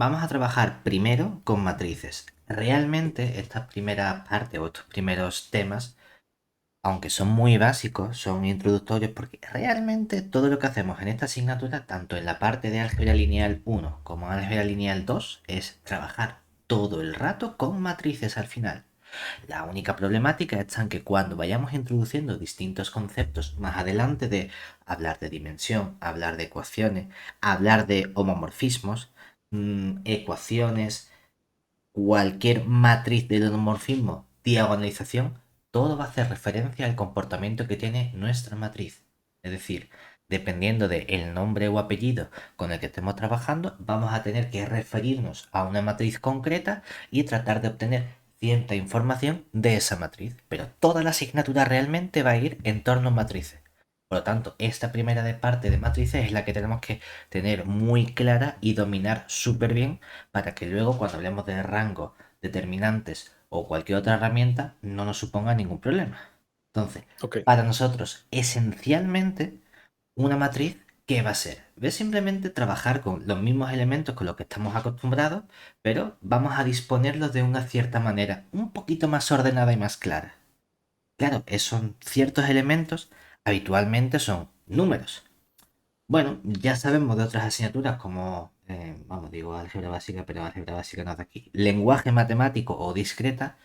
vamos a trabajar primero con matrices. Realmente estas primeras partes o estos primeros temas, aunque son muy básicos, son introductorios porque realmente todo lo que hacemos en esta asignatura, tanto en la parte de álgebra lineal 1 como álgebra lineal 2, es trabajar todo el rato con matrices al final. La única problemática está en que cuando vayamos introduciendo distintos conceptos más adelante de hablar de dimensión, hablar de ecuaciones, hablar de homomorfismos, ecuaciones, cualquier matriz del homomorfismo, diagonalización, todo va a hacer referencia al comportamiento que tiene nuestra matriz. Es decir, dependiendo del nombre o apellido con el que estemos trabajando, vamos a tener que referirnos a una matriz concreta y tratar de obtener cierta información de esa matriz. Pero toda la asignatura realmente va a ir en torno a matrices. Por lo tanto, esta primera parte de matrices es la que tenemos que tener muy clara y dominar súper bien para que luego cuando hablemos de rango, determinantes o cualquier otra herramienta no nos suponga ningún problema. Entonces, Ok. para nosotros, esencialmente, una matriz, ¿qué va a ser? Es simplemente trabajar con los mismos elementos con los que estamos acostumbrados, pero vamos a disponerlos de una cierta manera, un poquito más ordenada y más clara. Claro, esos ciertos elementos habitualmente son números. Bueno, ya sabemos de otras asignaturas como, vamos, digo álgebra básica, pero álgebra básica no es de aquí, lenguaje matemático o discreta,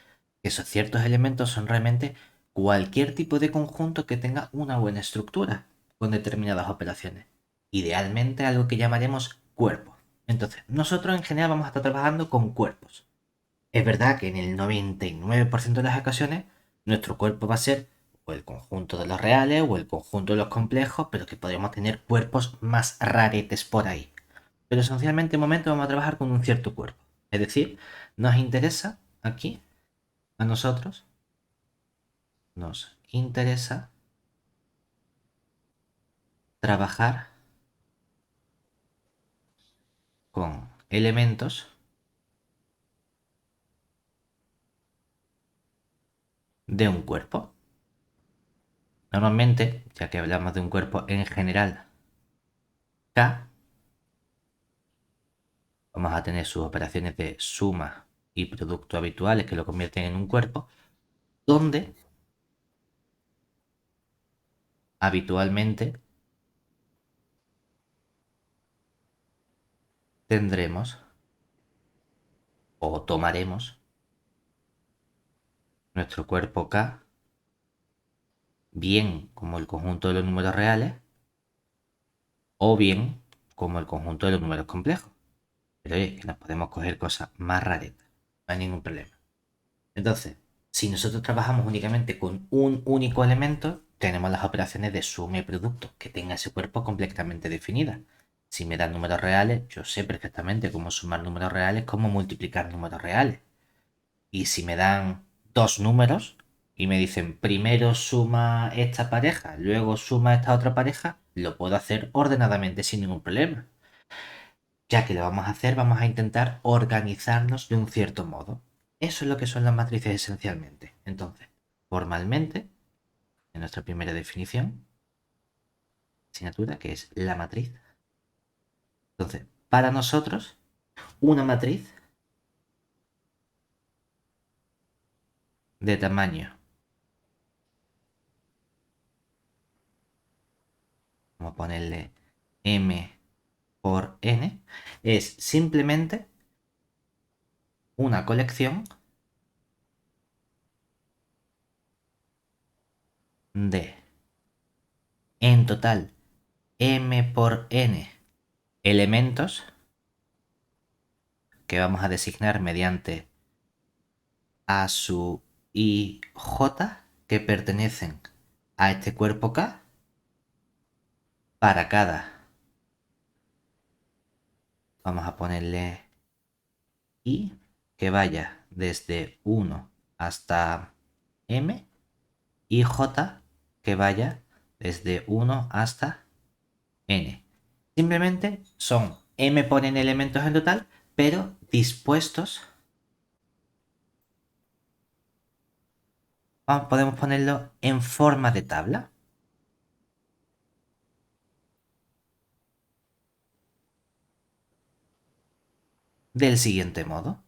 que esos ciertos elementos son realmente cualquier tipo de conjunto que tenga una buena estructura con determinadas operaciones. Idealmente algo que llamaremos cuerpo. Entonces, nosotros en general vamos a estar trabajando con cuerpos. Es verdad que en el 99% de las ocasiones nuestro cuerpo va a ser o el conjunto de los reales o el conjunto de los complejos, pero que podríamos tener cuerpos más raretes por ahí. Pero esencialmente en momento vamos a trabajar con un cierto cuerpo. Es decir, nos interesa aquí, a nosotros, nos interesa trabajar con elementos de un cuerpo. Normalmente, ya que hablamos de un cuerpo en general, K, vamos a tener sus operaciones de suma y producto habituales que lo convierten en un cuerpo, donde habitualmente tendremos o tomaremos nuestro cuerpo K bien como el conjunto de los números reales o bien como el conjunto de los números complejos. Pero oye, que nos podemos coger cosas más raretas, no hay ningún problema. Entonces, si nosotros trabajamos únicamente con un único elemento, tenemos las operaciones de suma y producto, que tenga ese cuerpo completamente definida. Si me dan números reales, yo sé perfectamente cómo sumar números reales, cómo multiplicar números reales. Y si me dan dos números y me dicen primero suma esta pareja, luego suma esta otra pareja, lo puedo hacer ordenadamente sin ningún problema. Ya que lo vamos a hacer, vamos a intentar organizarnos de un cierto modo. Eso es lo que son las matrices esencialmente. Entonces, formalmente, en nuestra primera definición, asignatura, que es la matriz. Entonces, para nosotros, una matriz de tamaño, vamos a ponerle m por n, es simplemente una colección de, en total, m por n elementos que vamos a designar mediante a sub i j que pertenecen a este cuerpo K para cada, vamos a ponerle i que vaya desde 1 hasta m y j que vaya desde 1 hasta n. Simplemente son m por n elementos en total, pero dispuestos, podemos ponerlo en forma de tabla. del siguiente modo.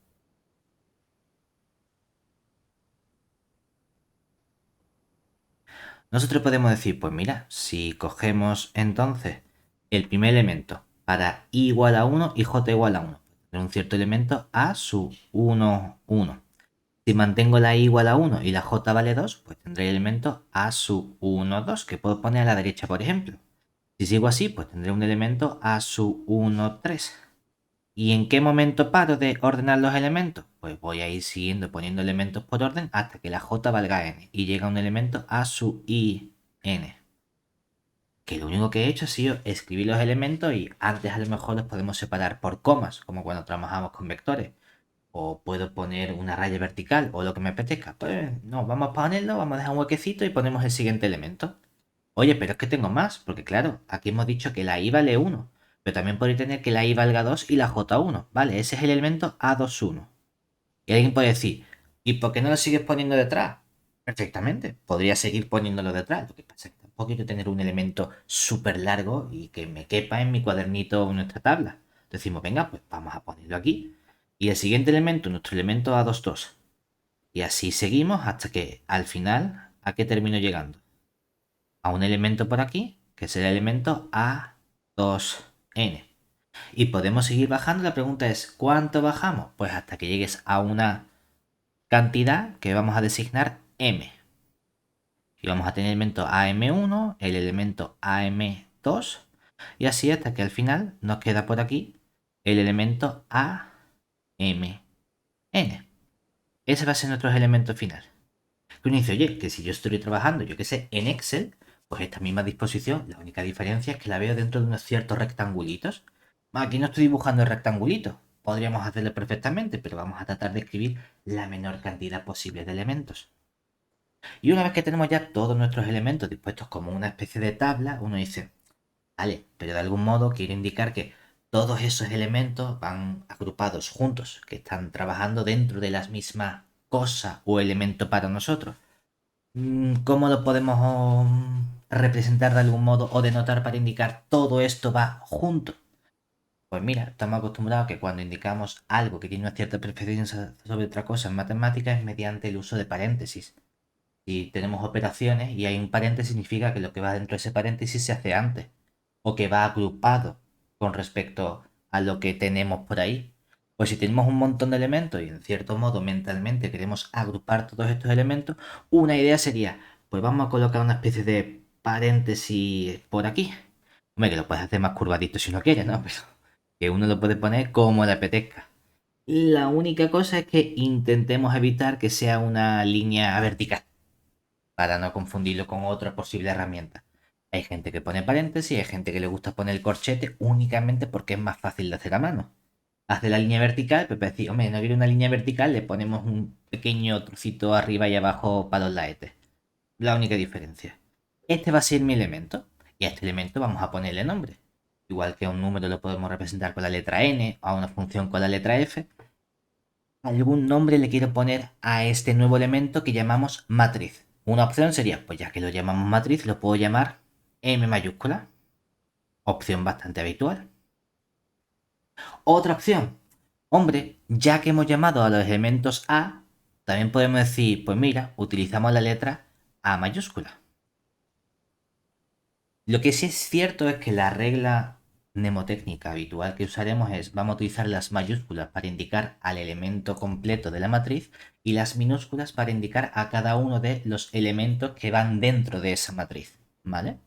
Nosotros podemos decir, pues mira, si cogemos entonces el primer elemento para i igual a 1 y j igual a 1, tener un cierto elemento a sub 1, 1. Si mantengo la i igual a 1 y la j vale 2, pues tendré el elemento a sub 1, 2, que puedo poner a la derecha, por ejemplo. Si sigo así, pues tendré un elemento a sub 1, 3. ¿Y en qué momento paro de ordenar los elementos? Pues voy a ir siguiendo poniendo elementos por orden hasta que la j valga n y llega un elemento a sub i n. Que lo único que he hecho ha sido escribir los elementos y antes a lo mejor los podemos separar por comas, como cuando trabajamos con vectores. O puedo poner una raya vertical o lo que me apetezca. Pues no, vamos a ponerlo, vamos a dejar un huequecito y ponemos el siguiente elemento. Oye, pero es que tengo más, porque claro, aquí hemos dicho que la i vale 1, pero también podría tener que la i valga 2 y la j 1. Vale, ese es el elemento A21. Y alguien puede decir, ¿y por qué no lo sigues poniendo detrás? Perfectamente, podría seguir poniéndolo detrás. Lo que pasa es que tampoco quiero tener un elemento súper largo y que me quepa en mi cuadernito o en nuestra tabla. Decimos, venga, pues vamos a ponerlo aquí. Y el siguiente elemento, nuestro elemento A22. Y así seguimos hasta que al final, ¿a qué termino llegando? A un elemento por aquí, que es el elemento A2n. Y podemos seguir bajando. La pregunta es, ¿cuánto bajamos? Pues hasta que llegues a una cantidad que vamos a designar m. Y vamos a tener el elemento AM1, el elemento AM2, y así hasta que al final nos queda por aquí el elemento AMN. Ese va a ser nuestro elemento final. Que uno dice, oye, que si yo estoy trabajando, yo qué sé, en Excel, pues esta misma disposición, la única diferencia es que la veo dentro de unos ciertos rectangulitos. Aquí no estoy dibujando el rectangulito. Podríamos hacerlo perfectamente, pero vamos a tratar de escribir la menor cantidad posible de elementos. Y una vez que tenemos ya todos nuestros elementos dispuestos como una especie de tabla, uno dice, vale, pero de algún modo quiero indicar que todos esos elementos van agrupados juntos, que están trabajando dentro de la misma cosa o elemento para nosotros. ¿Cómo lo podemos representar de algún modo o denotar para indicar todo esto va junto? Pues mira, estamos acostumbrados a que cuando indicamos algo que tiene una cierta preferencia sobre otra cosa en matemáticas es mediante el uso de paréntesis. Si tenemos operaciones y hay un paréntesis, significa que lo que va dentro de ese paréntesis se hace antes o que va agrupado con respecto a lo que tenemos por ahí. Pues si tenemos un montón de elementos y en cierto modo mentalmente queremos agrupar todos estos elementos, una idea sería, pues vamos a colocar una especie de paréntesis por aquí. Hombre, que lo puedes hacer más curvadito si no quieres, ¿no? Pero que uno lo puede poner como le apetezca. La única cosa es que intentemos evitar que sea una línea vertical para no confundirlo con otra posible herramienta. Hay gente que pone paréntesis, hay gente que le gusta poner el corchete únicamente porque es más fácil de hacer a mano. Hace la línea vertical, pero para decir, hombre, no quiero una línea vertical, le ponemos un pequeño trocito arriba y abajo para los laetes. La única diferencia. Este va a ser mi elemento, y a este elemento vamos a ponerle nombre. Igual que a un número lo podemos representar con la letra n, a una función con la letra f. Algún nombre le quiero poner a este nuevo elemento que llamamos matriz. Una opción sería, pues ya que lo llamamos matriz, lo puedo llamar M mayúscula. Opción bastante habitual. Otra opción, hombre, ya que hemos llamado a los elementos A, también podemos decir, pues mira, utilizamos la letra A mayúscula. Lo que sí es cierto es que la regla mnemotécnica habitual que usaremos es, vamos a utilizar las mayúsculas para indicar al elemento completo de la matriz y las minúsculas para indicar a cada uno de los elementos que van dentro de esa matriz, ¿vale?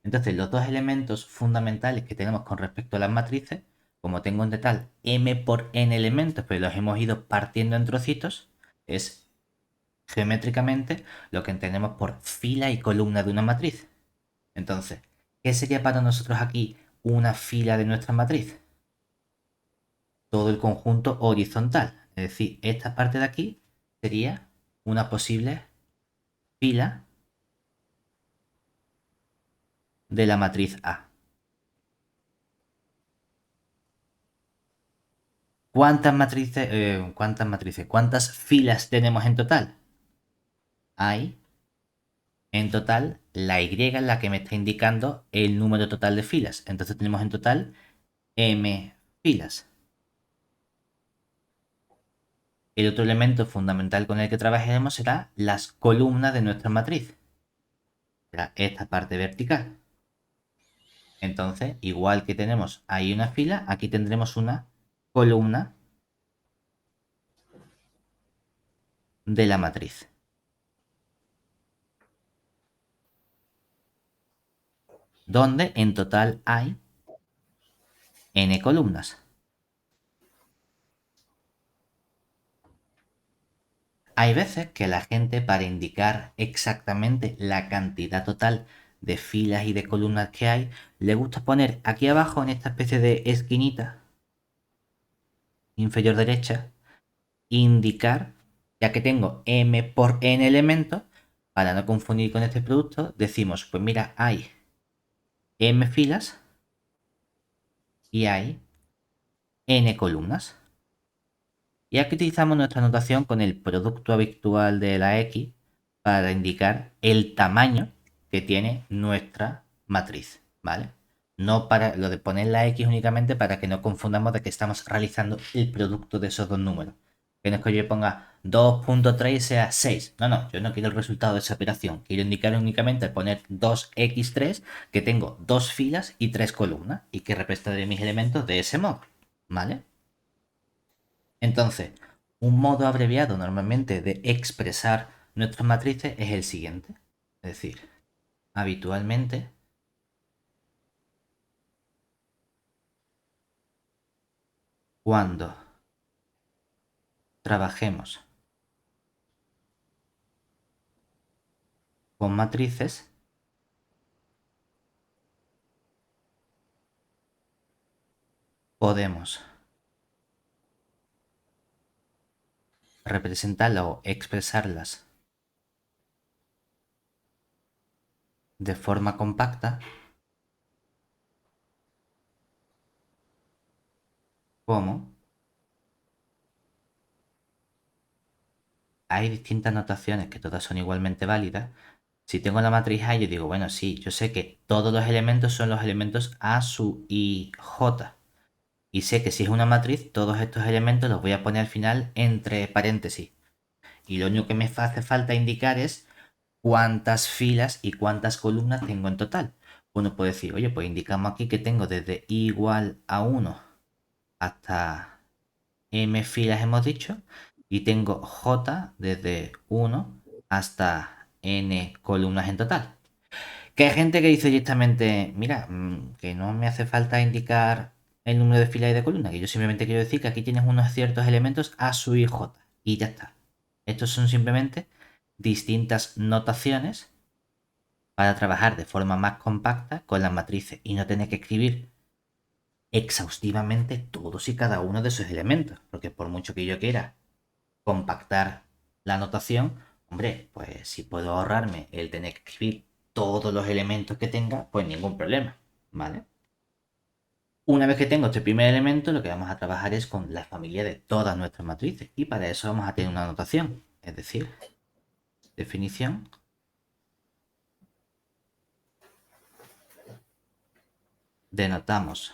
Entonces, los dos elementos fundamentales que tenemos con respecto a las matrices, como tengo en total m por n elementos, pero los hemos ido partiendo en trocitos, es geométricamente lo que entendemos por fila y columna de una matriz. Entonces, ¿qué sería para nosotros aquí una fila de nuestra matriz? Todo el conjunto horizontal. Es decir, esta parte de aquí sería una posible fila de la matriz A. ¿Cuántas filas tenemos en total? Hay en total la Y es la que me está indicando el número total de filas. Entonces tenemos en total M filas. El otro elemento fundamental con el que trabajaremos será las columnas de nuestra matriz. Será esta parte vertical. Entonces, igual que tenemos ahí una fila, aquí tendremos una columna de la matriz, donde en total hay n columnas. Hay veces que la gente, para indicar exactamente la cantidad total de filas y de columnas que hay, le gusta poner aquí abajo, en esta especie de esquinita inferior derecha, indicar, ya que tengo m por n elementos, para no confundir con este producto, decimos, pues mira, hay m filas y hay n columnas. Y aquí utilizamos nuestra notación con el producto habitual de la X para indicar el tamaño que tiene nuestra matriz, ¿vale? No para lo de poner la X únicamente para que no confundamos de que estamos realizando el producto de esos dos números. Que no es que yo ponga 2.3 y sea 6. No, no, yo no quiero el resultado de esa operación. Quiero indicar únicamente al poner 2x3 que tengo dos filas y tres columnas y que representaré mis elementos de ese modo, ¿vale? Entonces, un modo abreviado normalmente de expresar nuestras matrices es el siguiente. Es decir, habitualmente cuando trabajemos con matrices, podemos representarlas o expresarlas de forma compacta como hay distintas notaciones que todas son igualmente válidas. Si tengo la matriz A, yo digo, bueno, sí, yo sé que todos los elementos son los elementos A sub i j. Y sé que si es una matriz, todos estos elementos los voy a poner al final entre paréntesis. Y lo único que me hace falta indicar es cuántas filas y cuántas columnas tengo en total. Uno puede decir, oye, pues indicamos aquí que tengo desde i igual a 1 hasta m filas, hemos dicho, y tengo j desde 1 hasta n columnas en total. Que hay gente que dice directamente, mira, que no me hace falta indicar el número de filas y de columnas, que yo simplemente quiero decir que aquí tienes unos ciertos elementos a sub i j y ya está. Estos son simplemente distintas notaciones para trabajar de forma más compacta con las matrices y no tener que escribir exhaustivamente todos y cada uno de esos elementos, porque por mucho que yo quiera compactar la notación, hombre, pues si puedo ahorrarme el tener que escribir todos los elementos que tenga, pues ningún problema, ¿vale? Una vez que tengo este primer elemento, lo que vamos a trabajar es con la familia de todas nuestras matrices y para eso vamos a tener una notación, es decir, definición denotamos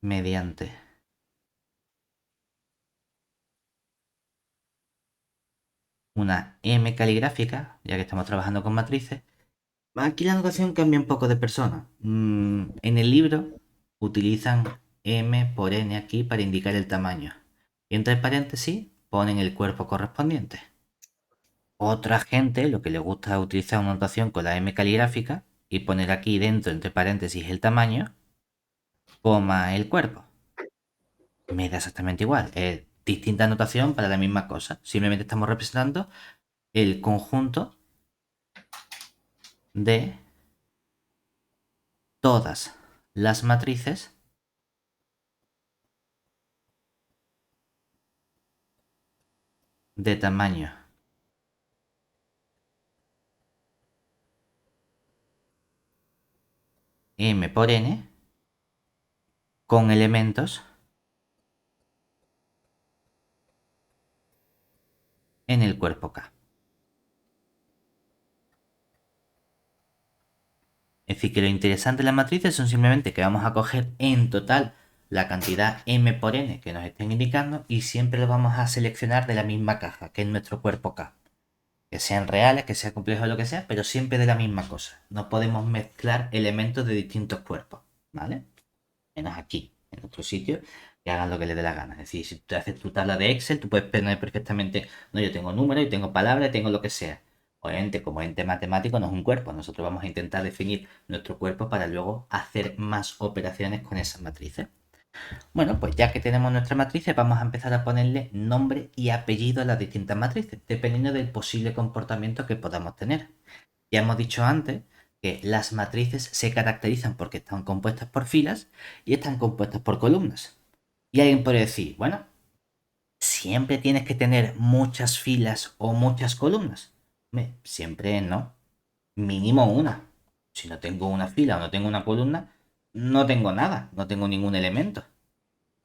mediante una M caligráfica, ya que estamos trabajando con matrices. Aquí la notación cambia un poco de persona. En el libro utilizan M por N aquí para indicar el tamaño. Y entre paréntesis ponen el cuerpo correspondiente. Otra gente lo que le gusta es utilizar una notación con la M caligráfica y poner aquí dentro entre paréntesis el tamaño, coma el cuerpo. Me da exactamente igual. Es distinta notación para la misma cosa. Simplemente estamos representando el conjunto de todas las matrices de tamaño M por N con elementos en el cuerpo K. Es decir, que lo interesante de las matrices son simplemente que vamos a coger en total la cantidad m por n que nos estén indicando y siempre lo vamos a seleccionar de la misma caja, que es nuestro cuerpo K. Que sean reales, que sea complejo o lo que sea, pero siempre de la misma cosa. No podemos mezclar elementos de distintos cuerpos, ¿vale? Menos aquí, en otro sitio, que hagan lo que les dé la gana. Es decir, si tú haces tu tabla de Excel, tú puedes poner perfectamente, no, yo tengo números, y tengo palabras, y tengo lo que sea. Obviamente, como ente matemático no es un cuerpo, nosotros vamos a intentar definir nuestro cuerpo para luego hacer más operaciones con esas matrices. Bueno, pues ya que tenemos nuestra matrices, vamos a empezar a ponerle nombre y apellido a las distintas matrices, dependiendo del posible comportamiento que podamos tener. Ya hemos dicho antes que las matrices se caracterizan porque están compuestas por filas y están compuestas por columnas. Y alguien puede decir, bueno, ¿siempre tienes que tener muchas filas o muchas columnas? Siempre no. Mínimo una. Si no tengo una fila o no tengo una columna, no tengo nada, no tengo ningún elemento.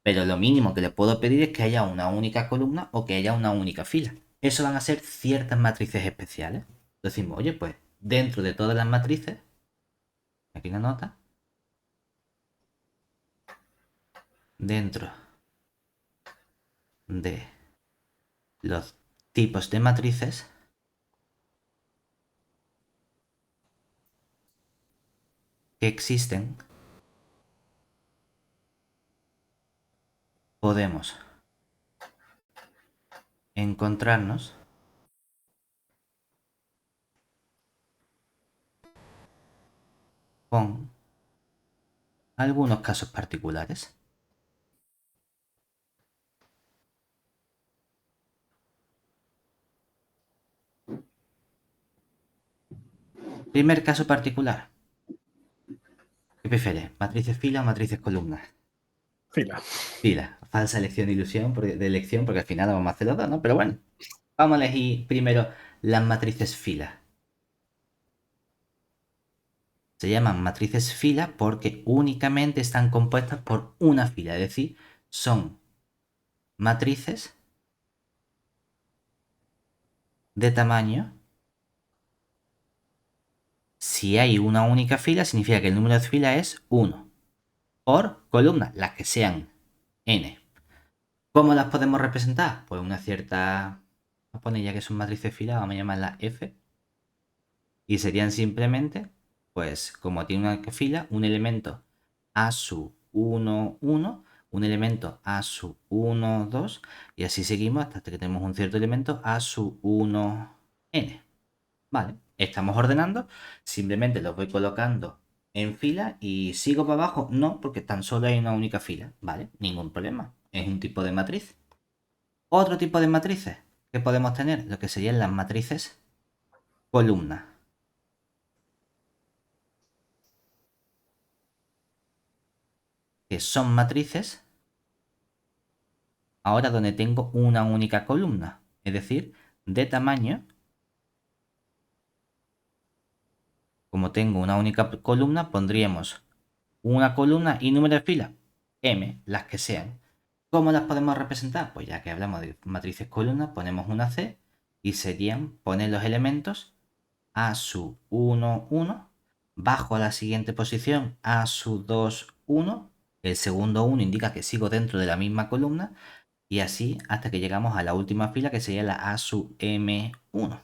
Pero lo mínimo que le puedo pedir es que haya una única columna o que haya una única fila. Eso van a ser ciertas matrices especiales. Decimos, oye, pues dentro de todas las matrices, aquí una nota, dentro de los tipos de matrices que existen, podemos encontrarnos con algunos casos particulares. Primer caso particular. ¿Qué prefieres? ¿Matrices fila o matrices columnas? Fila. Fila. Falsa elección de ilusión, de elección, porque al final vamos a hacer los dos, ¿no? Pero bueno, vamos a elegir primero las matrices fila. Se llaman matrices fila porque únicamente están compuestas por una fila, es decir, son matrices de tamaño. Si hay una única fila, significa que el número de filas es 1 por columna, las que sean n. ¿Cómo las podemos representar? Pues una cierta... Vamos a poner ya que son matrices fila, vamos a llamarla F. Y serían simplemente, pues como tiene una fila, un elemento a su 1, 1, un elemento a su 1, 2, y así seguimos hasta que tenemos un cierto elemento a su 1, n. Vale, estamos ordenando, simplemente los voy colocando en fila y sigo para abajo. No, porque tan solo hay una única fila, ¿vale? Ningún problema. Es un tipo de matriz. Otro tipo de matrices que podemos tener, lo que serían las matrices columnas, que son matrices ahora donde tengo una única columna, es decir, de tamaño, como tengo una única columna, pondríamos una columna y número de fila, m, las que sean. ¿Cómo las podemos representar? Pues ya que hablamos de matrices columnas, ponemos una C y serían poner los elementos a su 1, 1, bajo a la siguiente posición a su 2, 1, el segundo 1 indica que sigo dentro de la misma columna y así hasta que llegamos a la última fila que sería la A sub M1.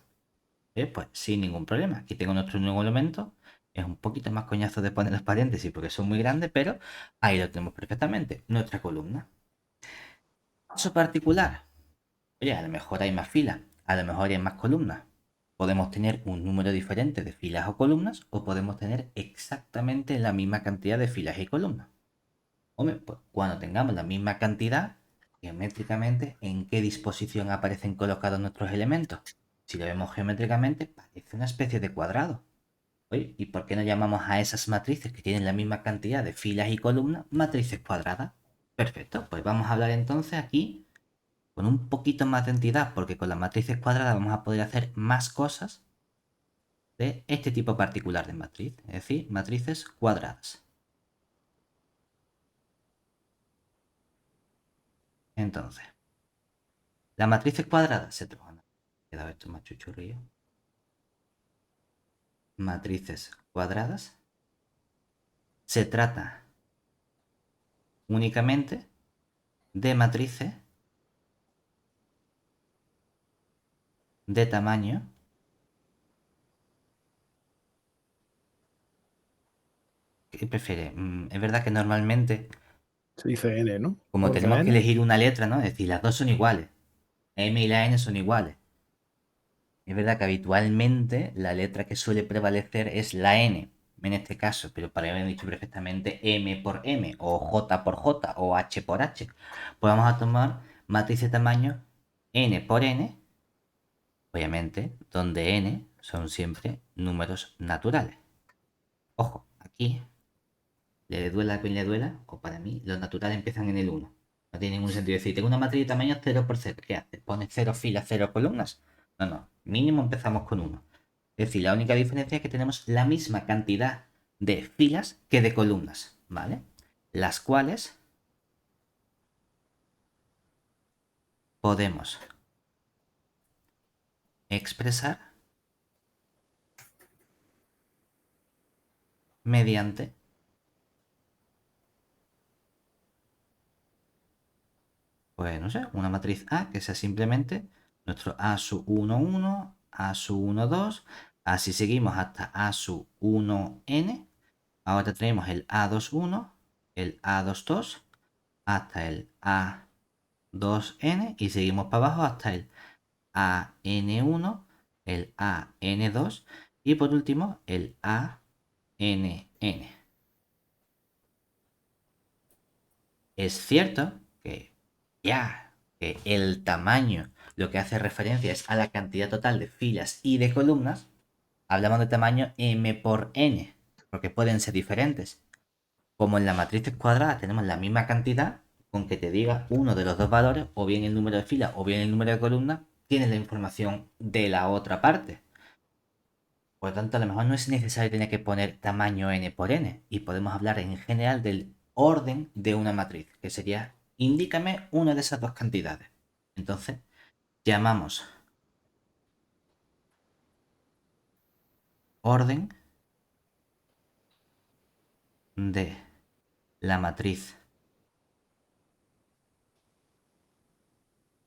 Pues sin ningún problema. Aquí tengo nuestro nuevo elemento. Es un poquito más coñazo de poner los paréntesis porque son muy grandes, pero ahí lo tenemos perfectamente. Nuestra columna. Caso particular. Oye, a lo mejor hay más filas, a lo mejor hay más columnas. Podemos tener un número diferente de filas o columnas o podemos tener exactamente la misma cantidad de filas y columnas. Hombre, pues cuando tengamos la misma cantidad, geométricamente, ¿en qué disposición aparecen colocados nuestros elementos? Si lo vemos geométricamente, parece una especie de cuadrado. Oye, ¿y por qué no llamamos a esas matrices que tienen la misma cantidad de filas y columnas matrices cuadradas? Perfecto, pues vamos a hablar entonces aquí con un poquito más de entidad, porque con las matrices cuadradas vamos a poder hacer más cosas de este tipo particular de matriz, es decir, matrices cuadradas. Entonces, las matrices cuadradas se trabajan. Queda esto más chuchurrío. Matrices cuadradas. Se trata únicamente de matrices de tamaño ¿qué prefiere? Es verdad que normalmente, Se dice n, ¿no? como Orden tenemos que n. elegir una letra, ¿no? Es decir, las dos son iguales. M y la N son iguales. Es verdad que habitualmente la letra que suele prevalecer es la N, en este caso, pero para haber dicho perfectamente M por M, o J por J, o H por H. Pues vamos a tomar matriz de tamaño N por N, obviamente, donde N son siempre números naturales. Ojo, aquí le duela a quien le duela, o para mí, los naturales empiezan en el 1. No tiene ningún sentido decir, tengo una matriz de tamaño 0 por 0. ¿Qué hace? ¿Pones 0 filas, 0 columnas? No, no. Mínimo empezamos con 1. Es decir, la única diferencia es que tenemos la misma cantidad de filas que de columnas, ¿vale? Las cuales podemos expresar mediante, pues no sé, una matriz A que sea simplemente nuestro A sub 1, 1, A sub 1, 2, así seguimos hasta A sub 1, n. Ahora tenemos el A21, el A22, hasta el A2n y seguimos para abajo hasta el AN1, el AN2 y por último el ANN. Es cierto que ya que el tamaño lo que hace referencia es a la cantidad total de filas y de columnas, hablamos de tamaño m por n, porque pueden ser diferentes. Como en la matriz cuadrada tenemos la misma cantidad, con que te diga uno de los dos valores, o bien el número de filas o bien el número de columnas, tienes la información de la otra parte. Por lo tanto, a lo mejor no es necesario tener que poner tamaño n por n, y podemos hablar en general del orden de una matriz, que sería, indícame una de esas dos cantidades. Entonces, llamamos orden de la matriz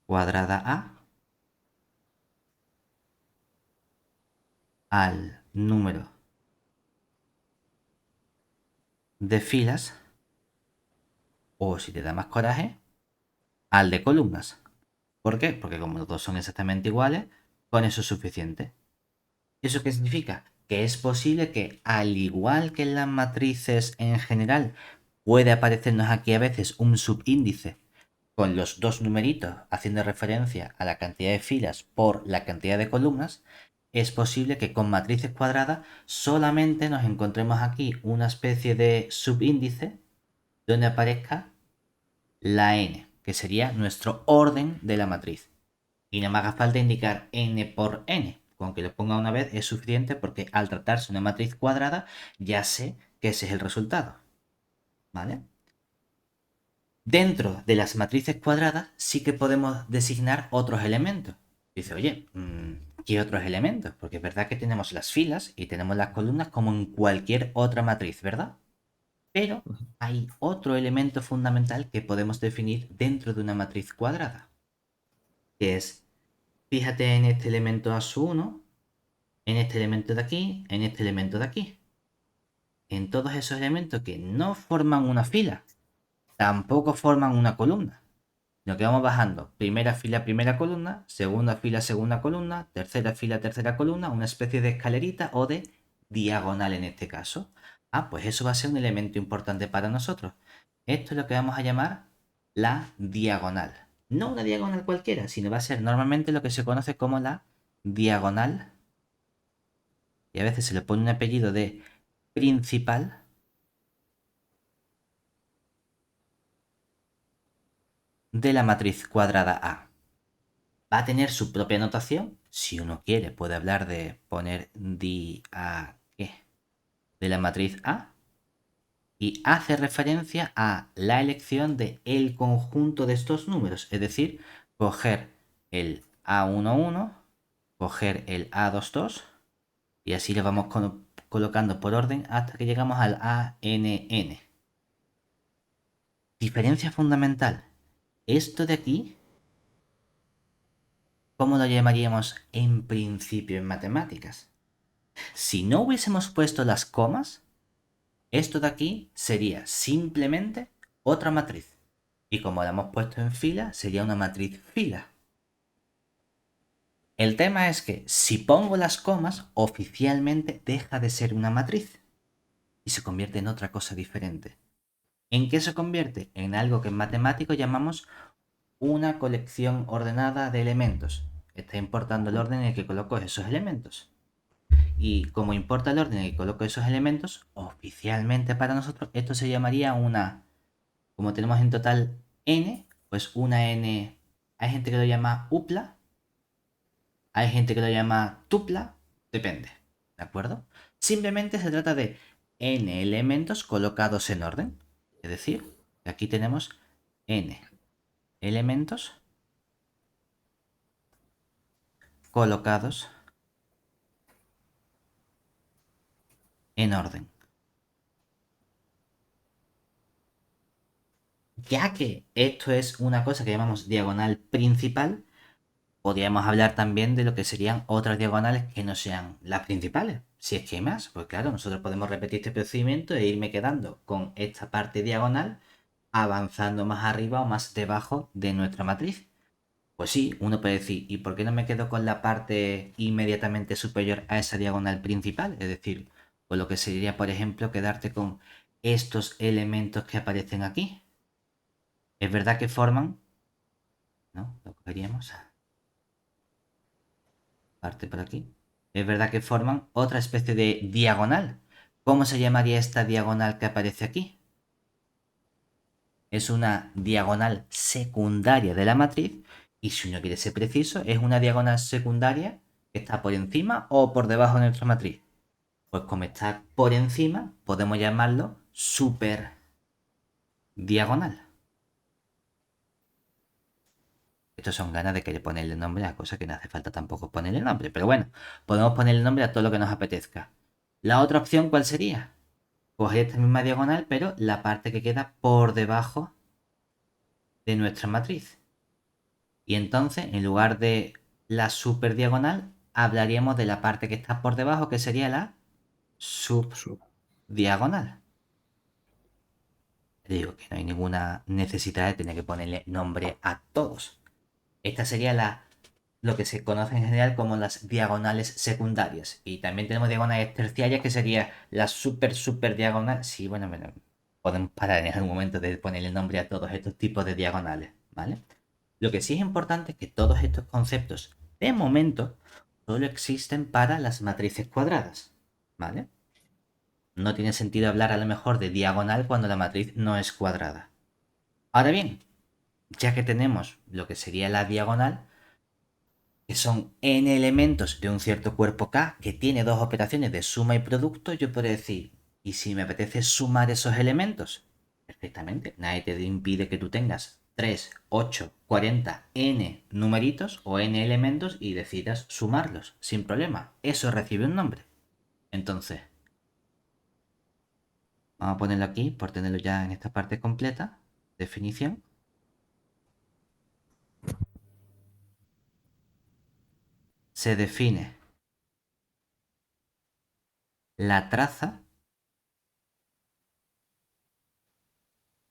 cuadrada A al número de filas, o si te da más coraje, al de columnas. ¿Por qué? Porque como los dos son exactamente iguales, con eso es suficiente. ¿Eso qué significa? Que es posible que, al igual que en las matrices en general, puede aparecernos aquí a veces un subíndice con los dos numeritos haciendo referencia a la cantidad de filas por la cantidad de columnas, es posible que con matrices cuadradas solamente nos encontremos aquí una especie de subíndice donde aparezca la n, que sería nuestro orden de la matriz. Y no me haga falta indicar n por n. Con que lo ponga una vez es suficiente porque al tratarse de una matriz cuadrada ya sé que ese es el resultado. ¿Vale? Dentro de las matrices cuadradas sí que podemos designar otros elementos. Dice, oye, ¿qué otros elementos? Porque es verdad que tenemos las filas y tenemos las columnas como en cualquier otra matriz, ¿verdad? Pero hay otro elemento fundamental que podemos definir dentro de una matriz cuadrada, que es, fíjate en este elemento A1, en este elemento de aquí, en este elemento de aquí. En todos esos elementos que no forman una fila, tampoco forman una columna. Lo que vamos bajando, primera fila, primera columna, segunda columna, tercera columna, una especie de escalerita o de diagonal en este caso. Ah, pues eso va a ser un elemento importante para nosotros. Esto es lo que vamos a llamar la diagonal. No una diagonal cualquiera, sino va a ser normalmente lo que se conoce como la diagonal. Y a veces se le pone un apellido de principal de la matriz cuadrada A. Va a tener su propia notación. Si uno quiere, puede hablar de poner de la matriz A y hace referencia a la elección de el conjunto de estos números, es decir, coger el A11, coger el A22 y así le vamos colocando por orden hasta que llegamos al ANN. Diferencia fundamental. Esto de aquí, ¿cómo lo llamaríamos en principio en matemáticas? Si no hubiésemos puesto las comas, esto de aquí sería simplemente otra matriz. Y como la hemos puesto en fila, sería una matriz fila. El tema es que si pongo las comas, oficialmente deja de ser una matriz y se convierte en otra cosa diferente. ¿En qué se convierte? En algo que en matemático llamamos una colección ordenada de elementos. Está importando el orden en el que coloco esos elementos. Y como importa el orden en el que coloco esos elementos, oficialmente para nosotros esto se llamaría una, como tenemos en total n, pues una n, hay gente que lo llama upla, hay gente que lo llama tupla, depende, ¿de acuerdo? Simplemente se trata de n elementos colocados en orden. Es decir, aquí tenemos n elementos colocados en orden. Ya que esto es una cosa que llamamos diagonal principal, podríamos hablar también de lo que serían otras diagonales que no sean las principales, si es que hay más. Pues claro, nosotros podemos repetir este procedimiento e irme quedando con esta parte diagonal, avanzando más arriba o más debajo de nuestra matriz. Pues sí, uno puede decir, ¿y por qué no me quedo con la parte inmediatamente superior a esa diagonal principal? Es decir, con lo que sería, por ejemplo, quedarte con estos elementos que aparecen aquí. Es verdad que forman, ¿no? Lo cogeríamos, parte por aquí. Es verdad que forman otra especie de diagonal. ¿Cómo se llamaría esta diagonal que aparece aquí? Es una diagonal secundaria de la matriz y si uno quiere ser preciso, es una diagonal secundaria que está por encima o por debajo de nuestra matriz. Pues como está por encima, podemos llamarlo super diagonal. Estos son ganas de querer ponerle nombre a cosas que no hace falta tampoco ponerle nombre. Pero bueno, podemos ponerle nombre a todo lo que nos apetezca. La otra opción, ¿cuál sería? Coger esta misma diagonal, pero la parte que queda por debajo de nuestra matriz. Y entonces, en lugar de la super diagonal, hablaríamos de la parte que está por debajo, que sería la Sub. subdiagonal. Digo que no hay ninguna necesidad de tener que ponerle nombre a todos. Esta sería lo que se conoce en general como las diagonales secundarias. Y también tenemos diagonales terciarias, que sería la super diagonal. Sí, bueno, podemos parar en algún momento de ponerle nombre a todos estos tipos de diagonales, ¿vale? Lo que sí es importante es que todos estos conceptos, de momento, solo existen para las matrices cuadradas, ¿vale? No tiene sentido hablar a lo mejor de diagonal cuando la matriz no es cuadrada. Ahora bien, ya que tenemos lo que sería la diagonal, que son n elementos de un cierto cuerpo K que tiene dos operaciones de suma y producto, yo puedo decir, ¿y si me apetece sumar esos elementos? Perfectamente, nadie te impide que tú tengas 3, 8, 40, n numeritos o n elementos y decidas sumarlos, sin problema. Eso recibe un nombre. Entonces, vamos a ponerlo aquí por tenerlo ya en esta parte completa. Definición. Se define la traza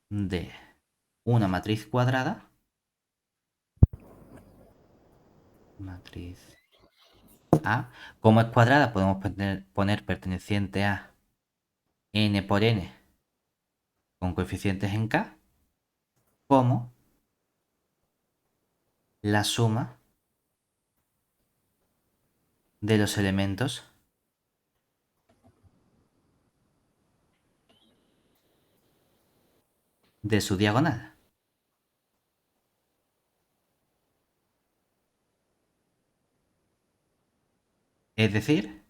de una matriz cuadrada. Matriz A. Como es cuadrada, podemos poner perteneciente a n por n con coeficientes en k, como la suma de los elementos de su diagonal. Es decir,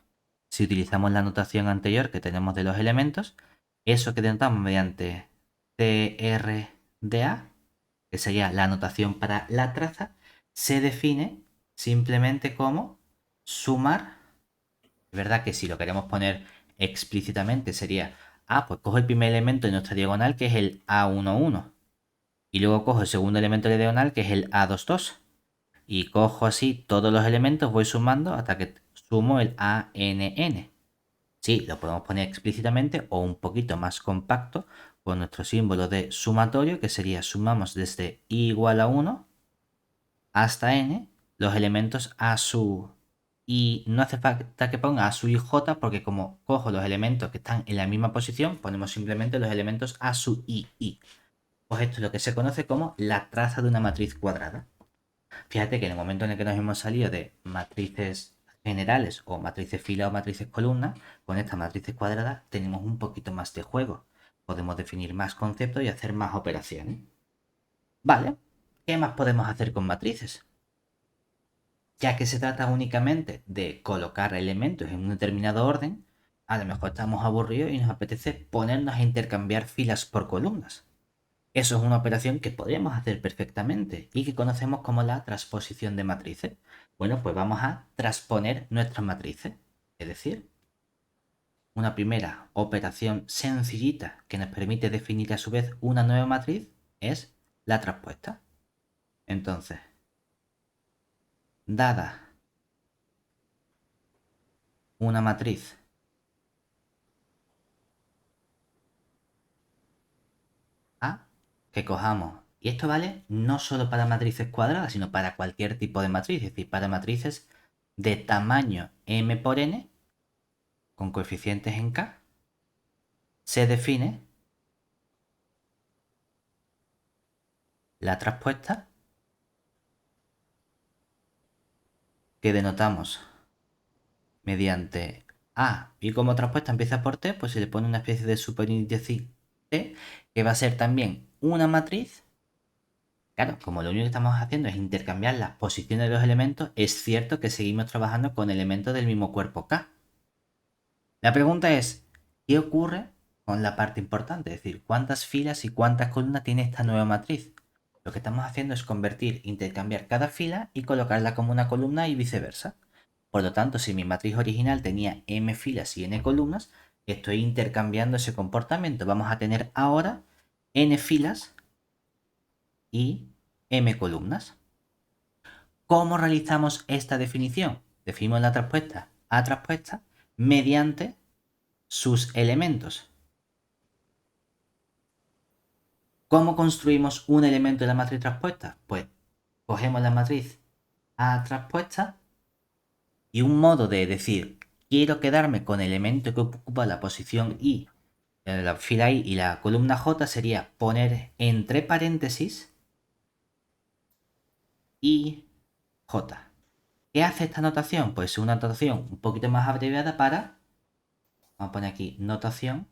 si utilizamos la notación anterior que tenemos de los elementos, eso que denotamos mediante TRDA, que sería la notación para la traza, se define simplemente como sumar. Es verdad que si lo queremos poner explícitamente sería, pues cojo el primer elemento de nuestra diagonal, que es el A11, Y luego cojo el segundo elemento de la diagonal, que es el A22. Y cojo así todos los elementos, voy sumando hasta que sumo el ANN. Sí, lo podemos poner explícitamente o un poquito más compacto con nuestro símbolo de sumatorio, que sería sumamos desde i igual a 1 hasta n los elementos a su... Y no hace falta que ponga a su ij, porque como cojo los elementos que están en la misma posición, ponemos simplemente los elementos a su i. Pues esto es lo que se conoce como la traza de una matriz cuadrada. Fíjate que en el momento en el que nos hemos salido de matrices generales o matrices fila o matrices columna, con estas matrices cuadradas tenemos un poquito más de juego. Podemos definir más conceptos y hacer más operaciones. Vale, ¿qué más podemos hacer con matrices? Ya que se trata únicamente de colocar elementos en un determinado orden, a lo mejor estamos aburridos y nos apetece ponernos a intercambiar filas por columnas. Eso es una operación que podríamos hacer perfectamente y que conocemos como la transposición de matrices. Bueno, pues vamos a transponer nuestras matrices. Es decir, una primera operación sencillita que nos permite definir a su vez una nueva matriz es la transpuesta. Entonces, dada una matriz A, que cojamos, y esto vale no solo para matrices cuadradas, sino para cualquier tipo de matriz, es decir, para matrices de tamaño m por n, con coeficientes en k, se define la transpuesta que denotamos mediante A, y como transpuesta empieza por T, pues se le pone una especie de superíndice T, que va a ser también una matriz. Claro, como lo único que estamos haciendo es intercambiar las posiciones de los elementos, es cierto que seguimos trabajando con elementos del mismo cuerpo K. La pregunta es, ¿qué ocurre con la parte importante? Es decir, ¿cuántas filas y cuántas columnas tiene esta nueva matriz? Lo que estamos haciendo es convertir, intercambiar cada fila y colocarla como una columna y viceversa. Por lo tanto, si mi matriz original tenía m filas y n columnas, estoy intercambiando ese comportamiento. Vamos a tener ahora n filas y m columnas. ¿Cómo realizamos esta definición? Definimos la transpuesta a transpuesta mediante sus elementos. ¿Cómo construimos un elemento de la matriz transpuesta? Pues cogemos la matriz A transpuesta y un modo de decir quiero quedarme con el elemento que ocupa la posición I, la fila I y la columna J sería poner entre paréntesis I, J. ¿Qué hace esta notación? Pues una notación un poquito más abreviada para, vamos a poner aquí, notación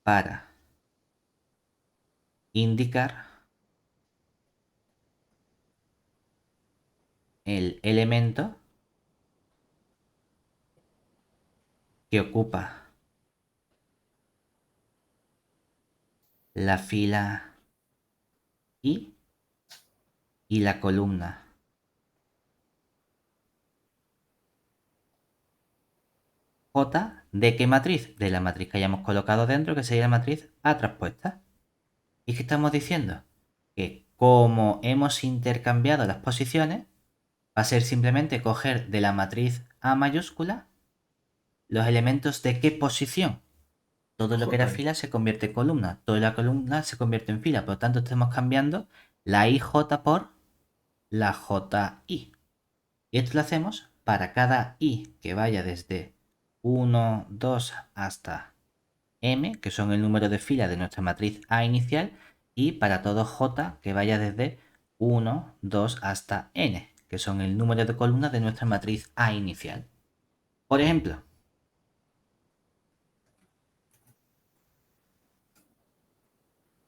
para indicar el elemento que ocupa la fila I y la columna J. ¿De qué matriz? De la matriz que hayamos colocado dentro, que sería la matriz A transpuesta. ¿Y qué estamos diciendo? Que como hemos intercambiado las posiciones, va a ser simplemente coger de la matriz A mayúscula los elementos de qué posición. Todo lo que era fila se convierte en columna, toda la columna se convierte en fila, por lo tanto estamos cambiando la IJ por la JI. Y esto lo hacemos para cada I que vaya desde 1, 2 hasta M, que son el número de filas de nuestra matriz A inicial, y para todo J que vaya desde 1, 2 hasta N, que son el número de columnas de nuestra matriz A inicial. Por ejemplo,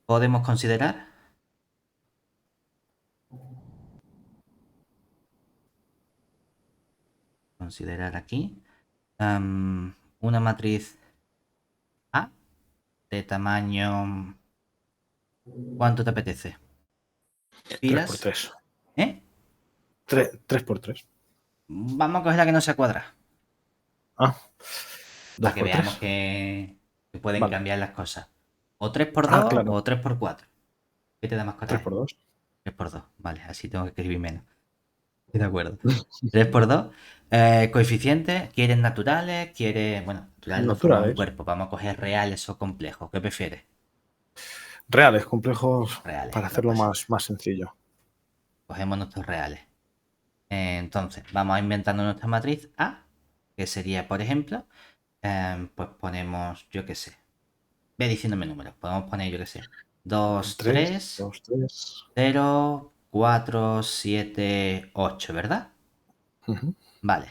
podemos considerar aquí una matriz A de tamaño... ¿Cuánto te apetece? 3 por 3. ¿Eh? 3 por 3. Vamos a coger la que no sea cuadrada. Ah, 2 Para que por veamos 3. que pueden Vale. cambiar las cosas. O 3x2 Claro. o 3x4. ¿Qué te da más 3 coraje? por 2. 3x2. Vale, así tengo que escribir menos. Estoy de acuerdo. 3x2. Coeficientes, ¿quieres naturales? ¿Quieres...? Bueno, naturales no forman un Naturales. cuerpo. Vamos a coger reales o complejos. ¿Qué prefieres? Reales, complejos, Reales. para Bueno, hacerlo pues más sencillo. cogemos nuestros reales. Entonces, vamos a inventarnos nuestra matriz A, que sería, por ejemplo, pues ponemos, yo qué sé, ve diciéndome números. Podemos poner, yo qué sé, 2 3, 3 2, 3. 0 4 7 8, ¿verdad? Ujú, Vale.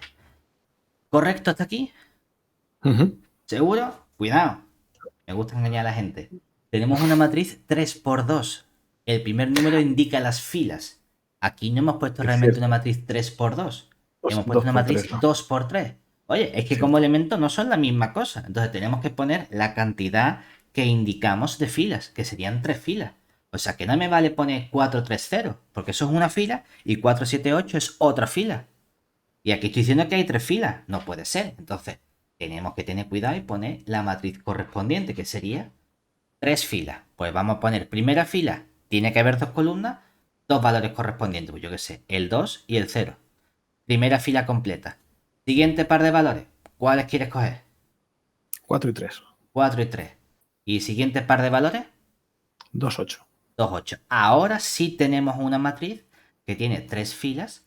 ¿Correcto hasta aquí? ujú. ¿Seguro? Cuidado. Me gusta engañar a la gente. Tenemos una matriz 3x2. El primer número indica las filas. Aquí no hemos puesto Es realmente una cierto. matriz 3x2. Hemos puesto 2 una por matriz 3, ¿no? 2x3. Oye, es que como Cierto. elemento no son la misma cosa. Entonces tenemos que poner la cantidad que indicamos de filas, que serían 3 filas. O sea que no me vale poner 430, porque eso es una fila y 478 es otra fila. Y aquí estoy diciendo que hay 3 filas. No puede ser. Entonces tenemos que tener cuidado y poner la matriz correspondiente, que sería 3 filas. Pues vamos a poner primera fila, tiene que haber 2 columnas, 2 valores correspondientes, pues yo qué sé, el 2 y el 0. Primera fila completa. Siguiente par de valores, ¿cuáles quieres coger? 4 y 3. 4 y 3. Y siguiente par de valores, 2, 8. 2, 8. Ahora sí tenemos una matriz que tiene 3 filas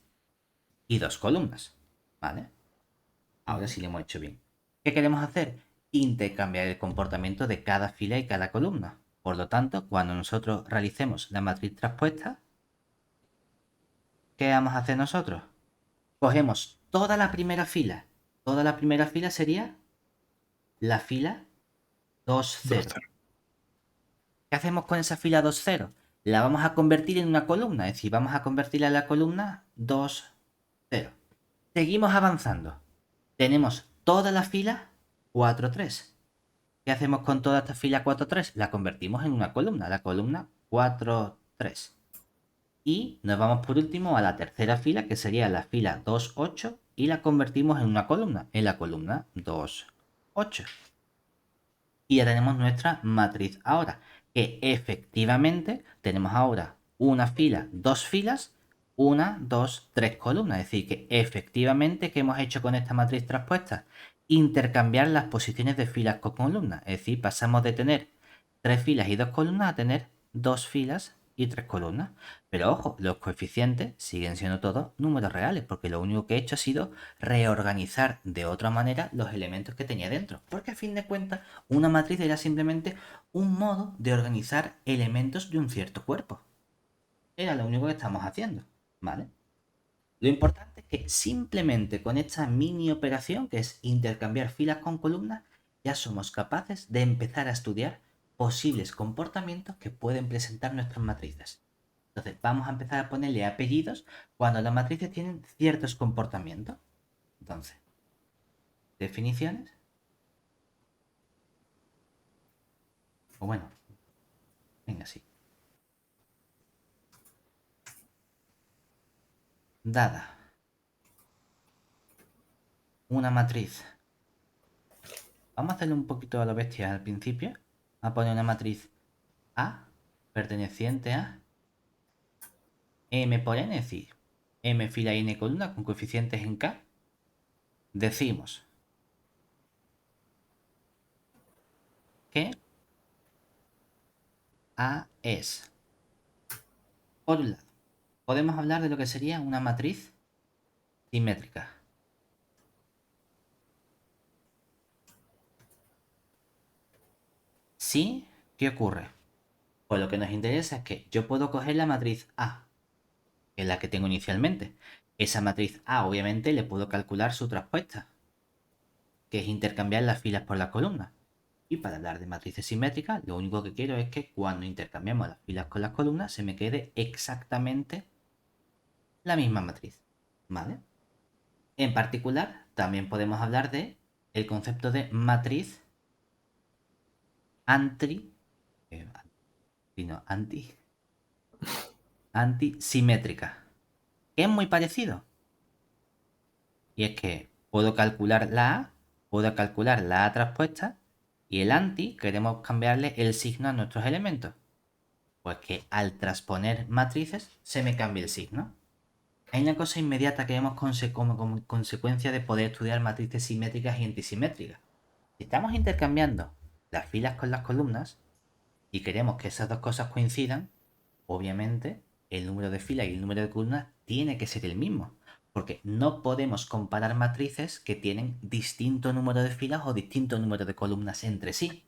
y 2 columnas. ¿Vale? Ahora sí lo hemos hecho bien. ¿Qué queremos hacer? Intercambiar el comportamiento de cada fila y cada columna. Por lo tanto, cuando nosotros realicemos la matriz traspuesta, ¿qué vamos a hacer nosotros? Cogemos toda la primera fila. Toda la primera fila sería la fila 2, 2, 0. 0. ¿Qué hacemos con esa fila 2, 0? La vamos a convertir en una columna, es decir, vamos a convertirla en la columna 2, 0. Seguimos avanzando. Tenemos toda la fila 4, 3. ¿Qué hacemos con toda esta fila 4, 3? La convertimos en una columna, la columna 4, 3. Y nos vamos por último a la tercera fila, que sería la fila 2, 8, y la convertimos en una columna, en la columna 2, 8. Y ya tenemos nuestra matriz ahora, que efectivamente tenemos ahora una fila, dos filas, una, dos, tres columnas. Es decir, que efectivamente, ¿qué hemos hecho con esta matriz traspuesta? Intercambiar las posiciones de filas con columnas. Es decir, pasamos de tener tres filas y dos columnas a tener dos filas y tres columnas. Pero ojo, los coeficientes siguen siendo todos números reales, porque lo único que he hecho ha sido reorganizar de otra manera los elementos que tenía dentro. Porque a fin de cuentas, una matriz era simplemente un modo de organizar elementos de un cierto cuerpo. Era lo único que estamos haciendo, ¿vale? Lo importante es que simplemente con esta mini operación, que es intercambiar filas con columnas, ya somos capaces de empezar a estudiar posibles comportamientos que pueden presentar nuestras matrices. Entonces, vamos a empezar a ponerle apellidos cuando las matrices tienen ciertos comportamientos. Entonces, definiciones. O bueno, venga, sí. Dada una matriz. Vamos a hacerle un poquito a lo bestia al principio. Vamos a poner una matriz A perteneciente a M por N, es decir, M fila y N columna con coeficientes en K. Decimos que A es, por un lado, podemos hablar de lo que sería una matriz simétrica. ¿Sí? ¿Qué ocurre? Pues lo que nos interesa es que yo puedo coger la matriz A, que es la que tengo inicialmente. Esa matriz A, obviamente, le puedo calcular su traspuesta, que es intercambiar las filas por las columnas. Y para hablar de matrices simétricas, lo único que quiero es que cuando intercambiamos las filas con las columnas se me quede exactamente la misma matriz. ¿Vale? En particular, también podemos hablar de el concepto de matriz anti, no, antisimétrica, que es muy parecido. Y es que puedo calcular la A traspuesta Y el anti queremos cambiarle el signo a nuestros elementos. Pues que al transponer matrices se me cambie el signo. Hay una cosa inmediata que vemos como consecuencia de poder estudiar matrices simétricas y antisimétricas. Si estamos intercambiando las filas con las columnas y queremos que esas dos cosas coincidan, obviamente el número de filas y el número de columnas tiene que ser el mismo. Porque no podemos comparar matrices que tienen distinto número de filas o distinto número de columnas entre sí.